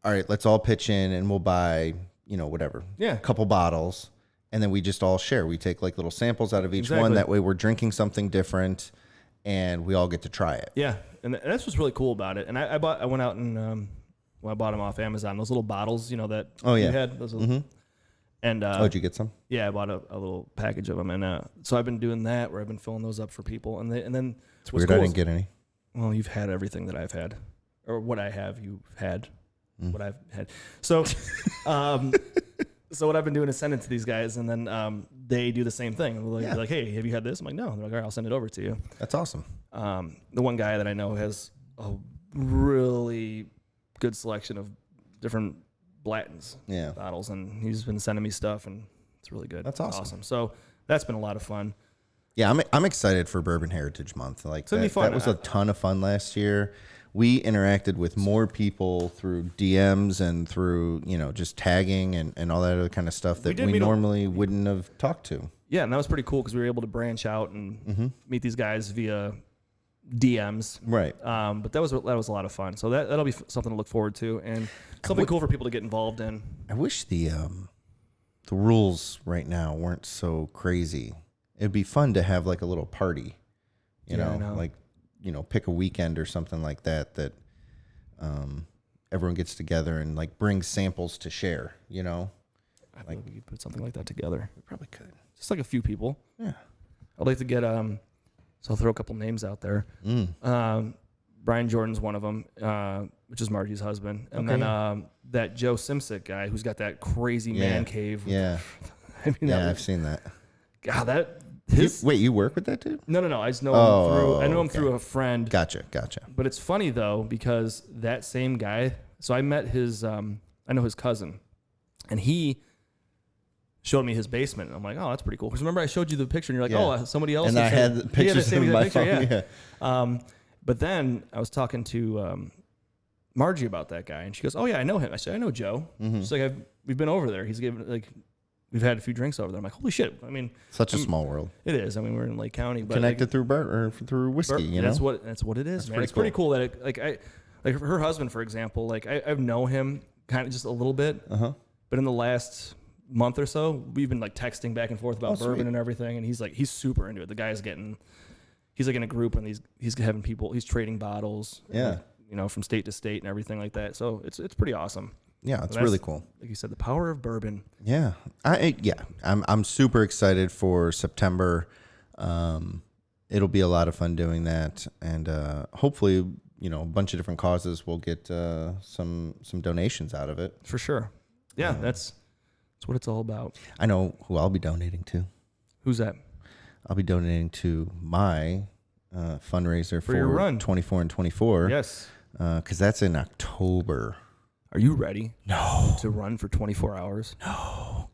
all right, let's all pitch in and we'll buy, whatever. Yeah. A couple bottles. And then we just all share. We take like little samples out of each Exactly. one. That way we're drinking something different and we all get to try it. Yeah. And that's what's really cool about it. And I went out and I bought them off Amazon. Those little bottles, that you had. Those little, and did you get some? Yeah, I bought a little package of them, and so I've been doing that where I've been filling those up for people, and then It's weird I didn't get any. Well, you've had everything that I've had, or what I have, you've had, what I've had. So, so what I've been doing is send it to these guys, and then they do the same thing. And they'll be like, "Hey, have you had this?" I'm like, "No." They're like, "All right, I'll send it over to you." That's awesome. The one guy that I know has a really good selection of different Blanton's bottles, and he's been sending me stuff, and it's really good. That's awesome. So that's been a lot of fun. Yeah, I'm excited for Bourbon Heritage Month. Like It's gonna be fun. That was a ton of fun last year. We interacted with more people through DMs and through just tagging and all that other kind of stuff that we normally wouldn't have talked to. Yeah, and that was pretty cool because we were able to branch out and meet these guys via DMs. Right. But that was a lot of fun. So that'll be something to look forward to, and something cool for people to get involved in. I wish the rules right now weren't so crazy. It'd be fun to have like a little party, I know. like pick a weekend or something like that everyone gets together and like brings samples to share. I think we could put something like that together. We probably could. Just like a few people. Yeah. I'd like to get so I'll throw a couple names out there. Brian Jordan's one of them, which is Margie's husband, and then that Joe Simsick guy who's got that crazy man cave. Yeah. I've seen that. God, you work with that dude? No. I just know him through. I know him okay. through a friend. Gotcha. But it's funny though because that same guy. So I met his. I know his cousin, and he showed me his basement. And I'm like, oh, that's pretty cool. Because remember I showed you the picture, and you're like, oh, somebody else. And I had the pictures in my phone. Yeah. But then I was talking to Margie about that guy, and she goes, "Oh yeah, I know him." I said, "I know Joe." She's like, "We've been over there. He's given we've had a few drinks over there." I'm like, "Holy shit!" I mean, such a small world. It is. I mean, we're in Lake County, but connected through through whiskey. That's what it is. That's man. It's pretty cool that her husband, for example, I know him kind of just a little bit, but in the last month or so, we've been like texting back and forth about bourbon and everything, and he's super into it. The guy's he's like in a group, and he's having people, he's trading bottles, from state to state and everything like that. So it's pretty awesome. Yeah, it's really cool. Like you said, the power of bourbon. Yeah, I'm super excited for September. It'll be a lot of fun doing that, and hopefully, a bunch of different causes will get some donations out of it. For sure. Yeah, that's what it's all about. I know who I'll be donating to. Who's that? I'll be donating to my fundraiser for your run. 24 and 24. Yes. Because that's in October. Are you ready? No. To run for 24 hours? No.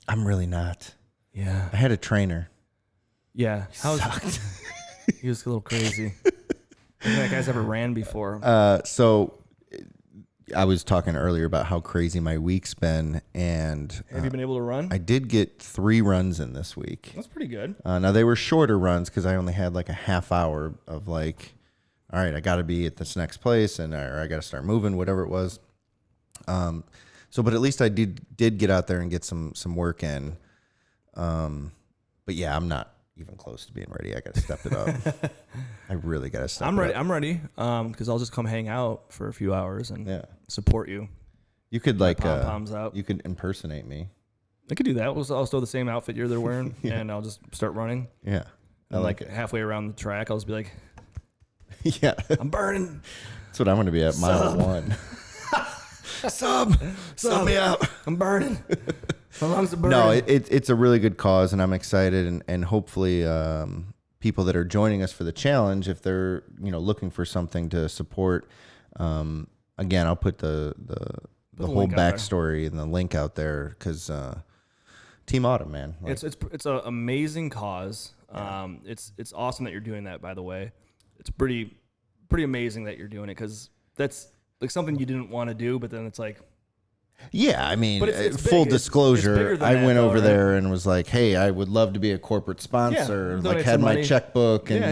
I'm really not. Yeah. I had a trainer. Yeah. Sucked. He was a little crazy. I think that guy's ever ran before. So I was talking earlier about how crazy my week's been, and have you been able to run? I did get 3 runs in this week. That's pretty good. Now they were shorter runs because I only had like a half hour of like, all right, I got to be at this next place, or I got to start moving, whatever it was. But at least I did get out there and get some work in. But yeah, I'm not even close to being ready. I got to step it up. I really got to step it up. I'm ready. Because I'll just come hang out for a few hours and support you. You could pom-poms out. You could impersonate me. I could do that. I'll throw the same outfit you're wearing, and I'll just start running. Yeah. And like halfway around the track, I'll just be like, yeah, I'm burning. That's what I'm going to be at mile 1. Sub me out. I'm burning. How long's the burn? No, it's a really good cause, and I'm excited, and hopefully people that are joining us for the challenge, if they're looking for something to support, again, I'll put the whole backstory and the link out there because Team Autumn, man, it's an amazing cause. It's awesome that you're doing that. By the way, it's pretty amazing that you're doing it because that's like something you didn't want to do, but then it's like. Yeah, I mean, but it's full big. disclosure, It's I went over right? there and was like, "Hey, I would love to be a corporate sponsor." Yeah, like, had my money. checkbook and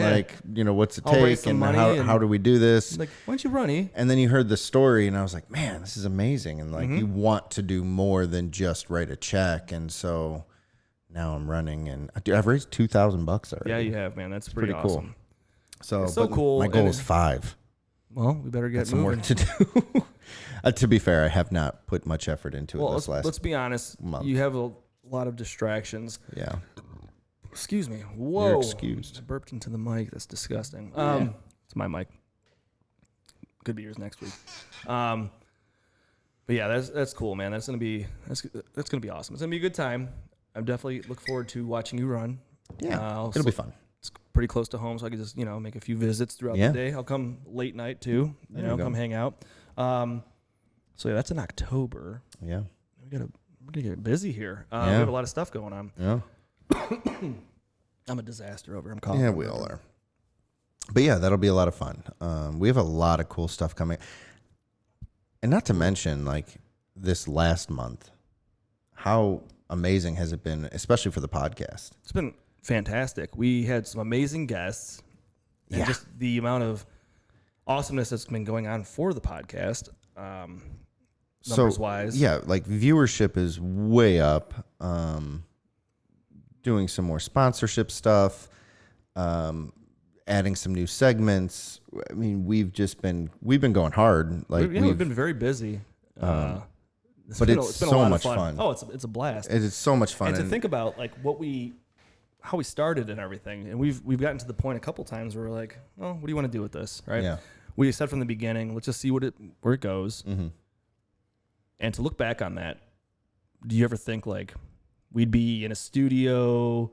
what's it I'll raise take some and money how do we do this? Like, why don't you run? And then you heard the story, and I was like, "Man, this is amazing!" And like, you want to do more than just write a check, and so now I'm running, and dude, I've raised $2,000 already. Yeah, you have, man. That's pretty cool. awesome. So, It's so but cool, my goal and is 5. Well, we better get Some moving. work to do. To be fair, I have not put much effort into it this last. Let's be honest. month. You have a lot of distractions. Yeah. Excuse me. Whoa. You're excused. I burped into the mic. That's disgusting. It's my mic. Could be yours next week. But yeah, that's cool, man. That's gonna be awesome. It's gonna be a good time. I definitely look forward to watching you run. Yeah. It'll be fun. It's pretty close to home, so I can just make a few visits throughout the day. I'll come late night too. Come hang out. So yeah, that's in October. Yeah. We're gonna get busy here. We Yeah. have a lot of stuff going on. Yeah. I'm a disaster over. I'm coughing. Yeah, we all are. But yeah, that'll be a lot of fun. We have a lot of cool stuff coming. And not to mention, like, this last month, how amazing has it been, especially for the podcast? It's been fantastic. We had some amazing guests. And just the amount of awesomeness that's been going on for the podcast, numbers-wise. Yeah, like, viewership is way up. Doing some more sponsorship stuff. Adding some new segments. I mean, we've been going hard. Like, we've been very busy. But it's it's been a so lot of much fun. Oh, it's a blast. It's so much fun. And to think about like how we started and everything, and we've gotten to the point a couple times where we're like, oh, what do you want to do with this, right? Yeah. We said from the beginning, let's just see where it goes. Mm-hmm. And to look back on that, do you ever think like we'd be in a studio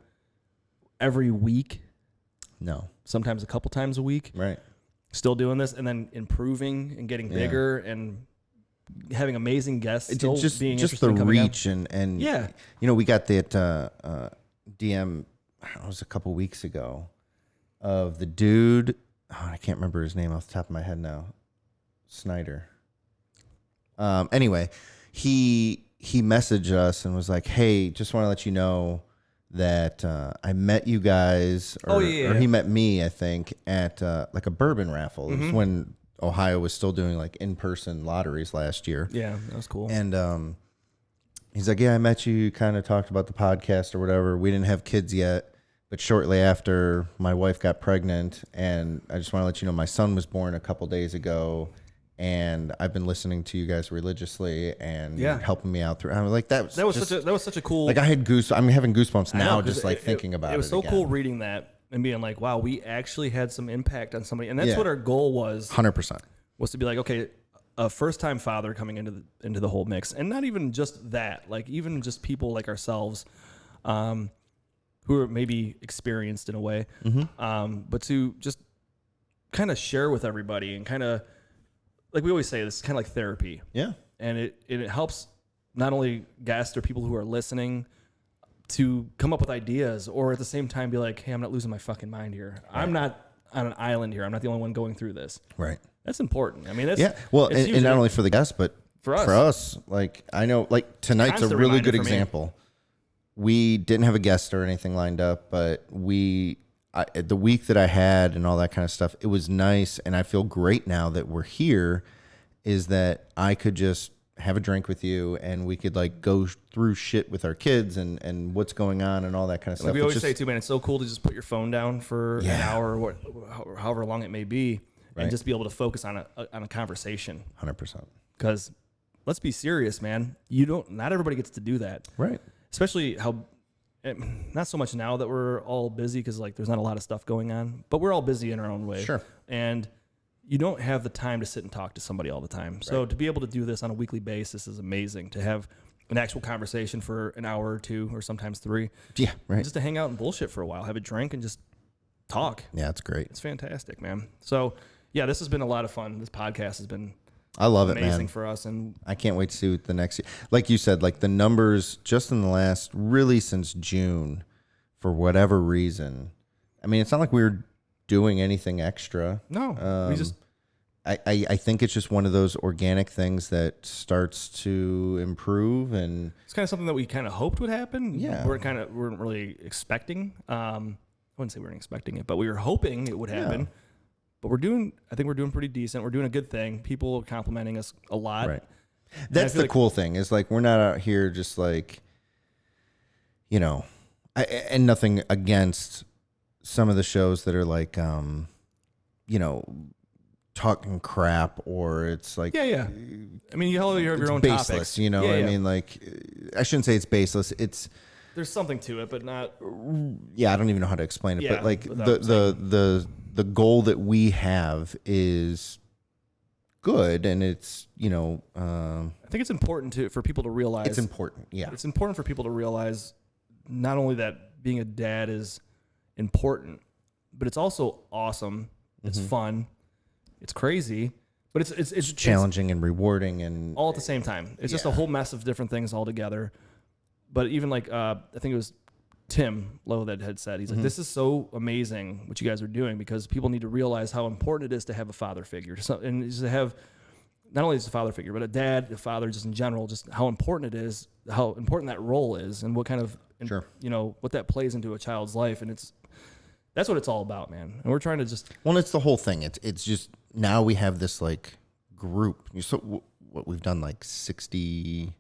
every week? No. Sometimes a couple times a week. Right. Still doing this and then improving and getting bigger and having amazing guests. Still just being just interested the in coming reach out. and Yeah. we got that DM. It was a couple weeks ago of the dude. Oh, I can't remember his name off the top of my head now. Snyder. Anyway, he messaged us and was like, "Hey, just want to let you know that I met you guys, or he met me, I think, at like a bourbon raffle. It was when Ohio was still doing like in-person lotteries last year. Yeah, that was cool. And he's like, "Yeah, I met you. Kind of talked about the podcast or whatever. We didn't have kids yet, but shortly after, my wife got pregnant, and I just want to let you know my son was born a couple days ago." And I've been listening to you guys religiously, and you're helping me out through. I was like, that was such a cool. Like, I had goosebumps. I'm having goosebumps now, just like thinking about it. It was so again. cool reading that and being like, wow, we actually had some impact on somebody, and that's what our goal was. 100%. Was to be like, okay, a first-time father coming into the whole mix, and not even just that, like even just people like ourselves, who are maybe experienced in a way, but to just kind of share with everybody and kind of. Like we always say, this is kind of like therapy. Yeah. And it helps not only guests or people who are listening to come up with ideas, or at the same time be like, hey, I'm not losing my fucking mind here. Right. I'm not on an island here. I'm not the only one going through this. Right. That's important. I mean, that's Well, and not only for the guests, but for us. For us, like, I know, like, tonight's a really good example. We didn't have a guest or anything lined up, but the week that I had and all that kind of stuff, it was nice, and I feel great now that we're here, is that I could just have a drink with you, and we could like go through shit with our kids and what's going on and all that kind of stuff. Like we always say too, man, it's so cool to just put your phone down for an hour or however long it may be, and just be able to focus on a conversation. 100%. Because let's be serious, man. Not everybody gets to do that. Right. Especially not so much now that we're all busy because like there's not a lot of stuff going on, but we're all busy in our own way. Sure. And you don't have the time to sit and talk to somebody all the time. So to be able to do this on a weekly basis is amazing. To have an actual conversation for an hour or 2 or sometimes 3. Yeah, right. Just to hang out and bullshit for a while, have a drink and just talk. Yeah, it's great. It's fantastic, man. So yeah, this has been a lot of fun. This podcast has been I love it, man. amazing for us, and I can't wait to see what the next, like you said, like the numbers just in the last, really since June, for whatever reason. I mean, it's not like we were doing anything extra. no, we just I think it's just one of those organic things that starts to improve, and it's kind of something that we kind of hoped would happen. Yeah. weren't really expecting. I wouldn't say we weren't expecting it, but we were hoping it would happen. Yeah. But I think we're doing pretty decent. We're doing a good thing. People are complimenting us a lot. right. That's the cool thing is like we're not out here just like, you know, and nothing against some of the shows that are like, you know, talking crap, or it's like, Yeah. I mean, you have your own baseless, topics. you know. Yeah, I yeah. mean, like, I shouldn't say it's baseless. It's There's something to it, but not. yeah, I don't even know how to explain it, Yeah, but like without the goal that we have is good, and it's, you know, I think it's important for people to realize. it's important. Yeah, It's important for people to realize not only that being a dad is important, but it's also awesome. It's fun. It's crazy, but it's challenging and rewarding, and all at the same time. It's just a whole mess of different things all together. But even like I think it was Tim Lowe that had said, he's like, this is so amazing what you guys are doing, because people need to realize how important it is to have a father figure. So, and just to have not only just a father figure, but a dad, a father, just in general, just how important it is, how important that role is, and what kind of Sure. you know, what that plays into a child's life. And that's what it's all about, man. And we're trying to just well, it's the whole thing. It's just now we have this like group. So what we've done, like 62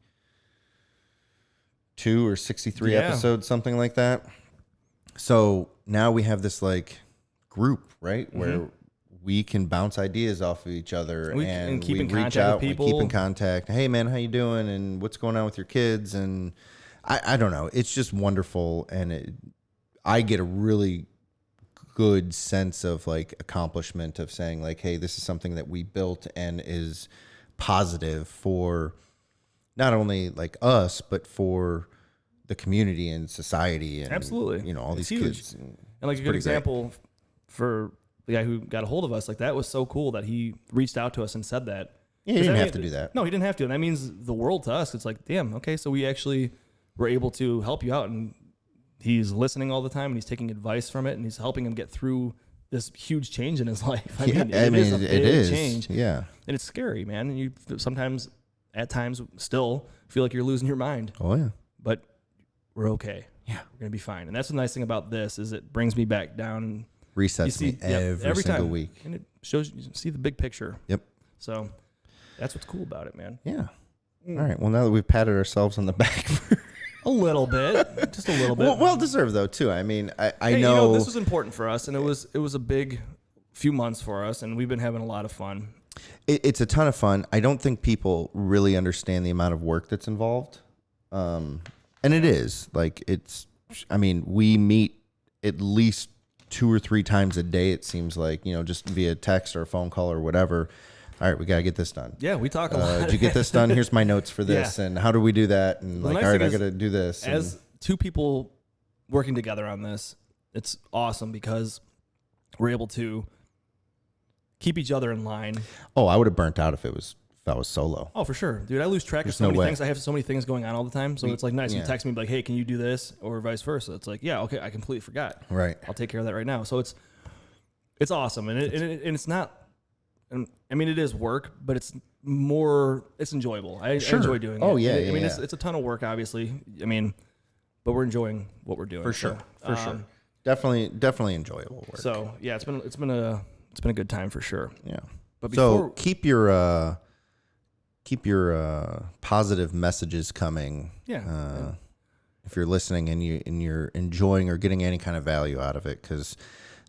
or 63 Yeah. episodes, something like that. So now we have this like group, right, where we can bounce ideas off of each other, and keep we in reach contact out, with we people. keep in contact. Hey man, how you doing? And what's going on with your kids? And I don't know. It's just wonderful, and I get a really good sense of like accomplishment of saying like, hey, this is something that we built and is positive for not only like us, but for the community and society, and Absolutely. you know, all It's these huge. kids. And like a good pretty great. example for the guy who got a hold of us, like that was so cool that he reached out to us and said that. Yeah, he 'Cause didn't that have to do that. No, he didn't have to. And that means the world to us. It's like, damn, okay, so we actually were able to help you out, and he's listening all the time, and he's taking advice from it, and he's helping him get through this huge change in his life. Yeah, it is a big change. Yeah. And it's scary, man. And you sometimes, at times, still feel like you're losing your mind, Oh yeah. but we're okay. Yeah. We're gonna be fine. And that's the nice thing about this is it brings me back down, and Resets me every single time. week. And it shows you see the big picture. Yep. So that's what's cool about it, man. Yeah. All right. Well, now that we've patted ourselves on the back for A little bit, just a little bit. well deserved though too. I mean, I Hey, know, this was important for us, and it was a big few months for us, and we've been having a lot of fun. it's a ton of fun. I don't think people really understand the amount of work that's involved. And it is like, I mean, we meet at least 2 or 3 times a day. It seems like, you know, just via text or phone call or whatever. All right, we got to get this done. Yeah, we talk a lot. Did you get this done? Here's my notes for this. Yeah. And how do we do that? And The like, nice all right, thing I is, got to do this. As two people working together on this, it's awesome because we're able to keep each other in line. I would have burnt out if I was solo. Oh, for sure, dude. I lose track of There's so no many way. things. I have so many things going on all the time. So it's like nice. You Yeah. text me like, "Hey, can you do this?" or vice versa. It's like, "Yeah, okay, I completely forgot. Right. I'll take care of that right now." So it's awesome, and it's not. And I mean, it is work, but it's enjoyable. I enjoy doing it. Oh, yeah, I yeah, mean, yeah. it's a ton of work, obviously. I mean, but we're enjoying what we're doing For sure. So, For sure. Definitely enjoyable work. So yeah, it's been a good time for sure. Yeah. But So before, keep your positive messages coming. yeah. If you're listening and you're enjoying or getting any kind of value out of it, because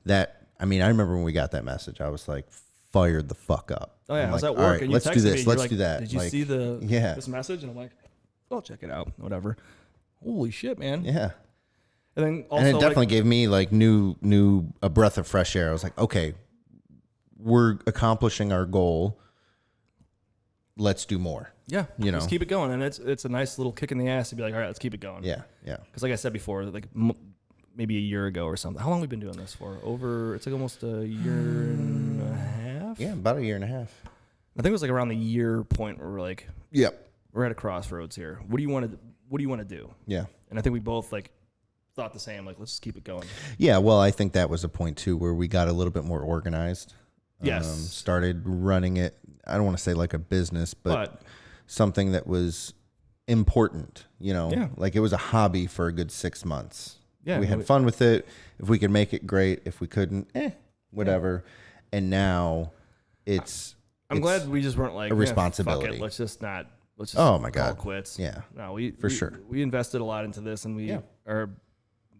I remember when we got that message, I was like fired the fuck up. Oh yeah, I'm I was like, at work all right, and you let's texted do me. this. And you're Let's like, do that. Did you Like, see yeah. this message? And I'm like, I'll check it out. Whatever. Holy shit, man. Yeah. And then also, And it definitely gave me like a breath of fresh air. I was like, okay, we're accomplishing our goal. Let's do more. Yeah, You know. just keep it going, and it's a nice little kick in the ass to be like, all right, let's keep it going. Yeah. Because like I said before, like maybe a year ago or something. How long have we been doing this for? It's like almost a year and a half. Yeah, about a year and a half. I think it was like around the year point where we're like, Yep. we're at a crossroads here. What do you want to do? Yeah. And I think we both like thought the same. Like, let's just keep it going. Yeah, well, I think that was a point too where we got a little bit more organized. Yes. Started running it. I don't want to say like a business, but something that was important. Yeah. Like it was a hobby for a good 6 months. Yeah, we had fun with it. If we could make it, great. If we couldn't, whatever. And now I'm glad we just weren't like a responsibility. Fuck it. Let's just Oh my call God. quits. Yeah. No, sure. We invested a lot into this, and we are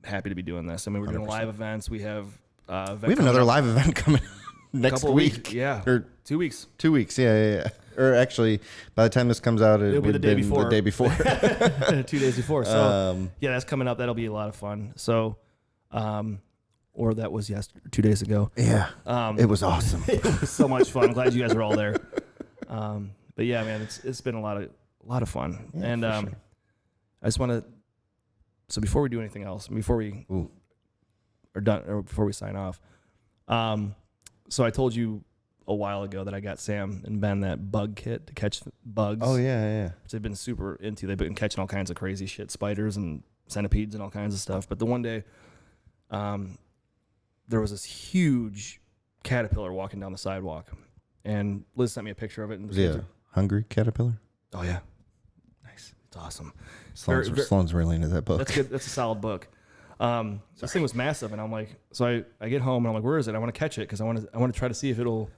happy to be doing this. I mean, we're doing 100%. live events. We have We have another live event coming next week. Yeah. Or 2 weeks. 2 weeks. Yeah. Or actually, by the time this comes out, It'll be the day before. The day before. 2 days before. So yeah, that's coming up. That'll be a lot of fun. So, or that was 2 days ago. Yeah. It was awesome. It was so much fun. I'm glad you guys are all there. But yeah, man, it's been a lot of fun. Yeah, and for sure. I just want to. So before we do anything else, before we are done, or before we sign off, so I told you a while ago that I got Sam and Ben that bug kit to catch bugs. Oh yeah. Which they've been super into. They've been catching all kinds of crazy shit, spiders and centipedes and all kinds of stuff. But the one day, there was this huge caterpillar walking down the sidewalk, and Liz sent me a picture of it. And Was he a hungry caterpillar? Oh yeah, Nice. it's awesome. Sloan's really into that book. That's good. That's a solid book. This thing was massive, and I'm like, so I get home and I'm like, where is it? I want to catch it because I want to try to see if it'll,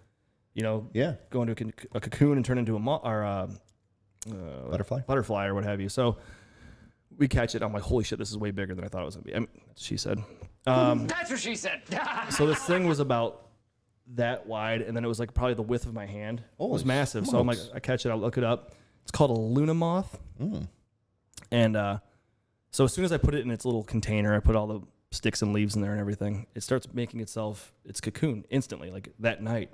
go into a cocoon and turn into a butterfly or what have you. So we catch it. I'm like, holy shit, this is way bigger than I thought it was gonna be. I mean, she said. That's what she said. So this thing was about that wide, and then it was like probably the width of my hand. It was massive. So I'm like, I catch it. I look it up. It's called a Luna moth. And so as soon as I put it in its little container, I put all the sticks and leaves in there and everything. It starts making its cocoon instantly, like that night.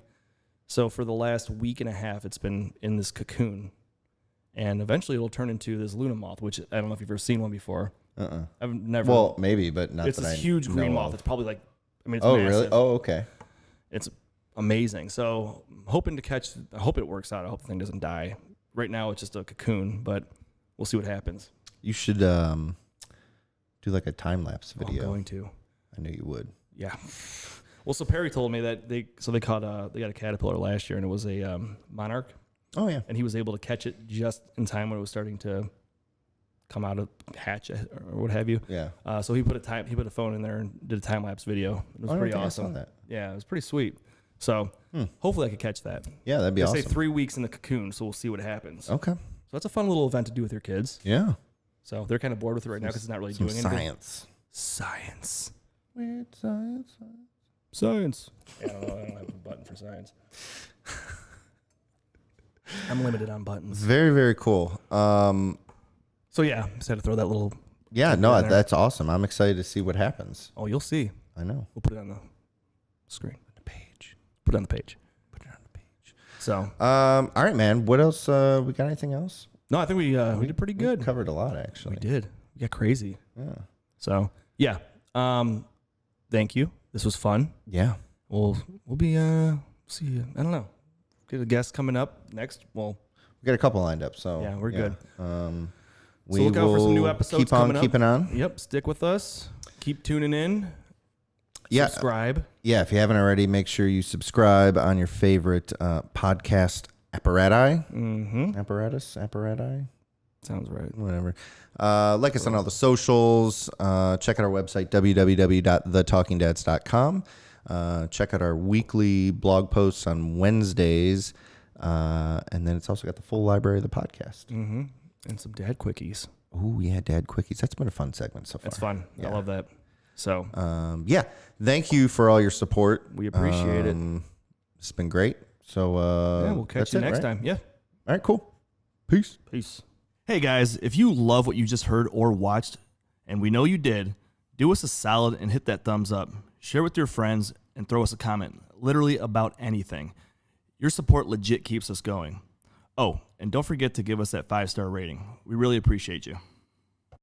So for the last week and a half, it's been in this cocoon, and eventually it'll turn into this Luna moth, which I don't know if you've ever seen one before. I've never. Well, maybe, but not. It's that this I huge green know moth. of. It's probably like, it's Oh massive. really? Oh okay. It's amazing. So I'm hoping to catch. I hope it works out. I hope the thing doesn't die. Right now it's just a cocoon, but we'll see what happens. You should do like a time lapse I'm video. going to. I knew you would. Yeah. Well, so Perry told me that they got a caterpillar last year, and it was a monarch, Oh yeah. and he was able to catch it just in time when it was starting to come out of hatch or what have you. Yeah. So he put a phone in there and did a time lapse video. It was pretty awesome. I saw that. Yeah, it was pretty sweet. So hopefully I could catch that. Yeah, that'd be They awesome. say 3 weeks in the cocoon, so we'll see what happens. Okay. So that's a fun little event to do with your kids. Yeah. So they're kind of bored with it right now because it's not really Some doing anything. science. Science. Weird science. Science. Yeah, I don't have a button for science. I'm limited on buttons. Very, very cool. So yeah, just had to throw that little. Yeah, in no, there. that's awesome. I'm excited to see what happens. Oh, you'll see. I know. We'll put it on the screen. The page. Put it on the page. Put it on the page. So. All right, man. What else? We got anything else? No, I think we did pretty good. We covered a lot, actually. We did. We got crazy. Yeah. So yeah. Thank you. This was fun. Yeah. We'll be see you. I don't know. Get a guest coming up next. Well, We got a couple lined up, so yeah, we're good. We look out for some new will episodes keep on coming up. keeping on. Yep. Stick with us. Keep tuning in. Yeah. Subscribe. Yeah, if you haven't already, make sure you subscribe on your favorite podcast apparatus. Mm-hmm. Apparatus? Sounds right. Whatever. Like us on all the socials. Check out our website, www.thetalkingdads.com. Check out our weekly blog posts on Wednesdays. And then it's also got the full library of the podcast. Mm-hmm. And some dad quickies. Oh, yeah, Dad Quickies. That's been a fun segment so far. It's fun. Yeah. I love that. So Yeah, thank you for all your support. we appreciate it. It's been great. So Yeah, we'll catch that's you it, next right? time. Yeah. All right, cool. Peace. Peace. Hey guys, if you love what you just heard or watched, and we know you did, do us a solid and hit that thumbs up. Share with your friends and throw us a comment, literally about anything. Your support legit keeps us going. Oh, and don't forget to give us that 5-star rating. We really appreciate you.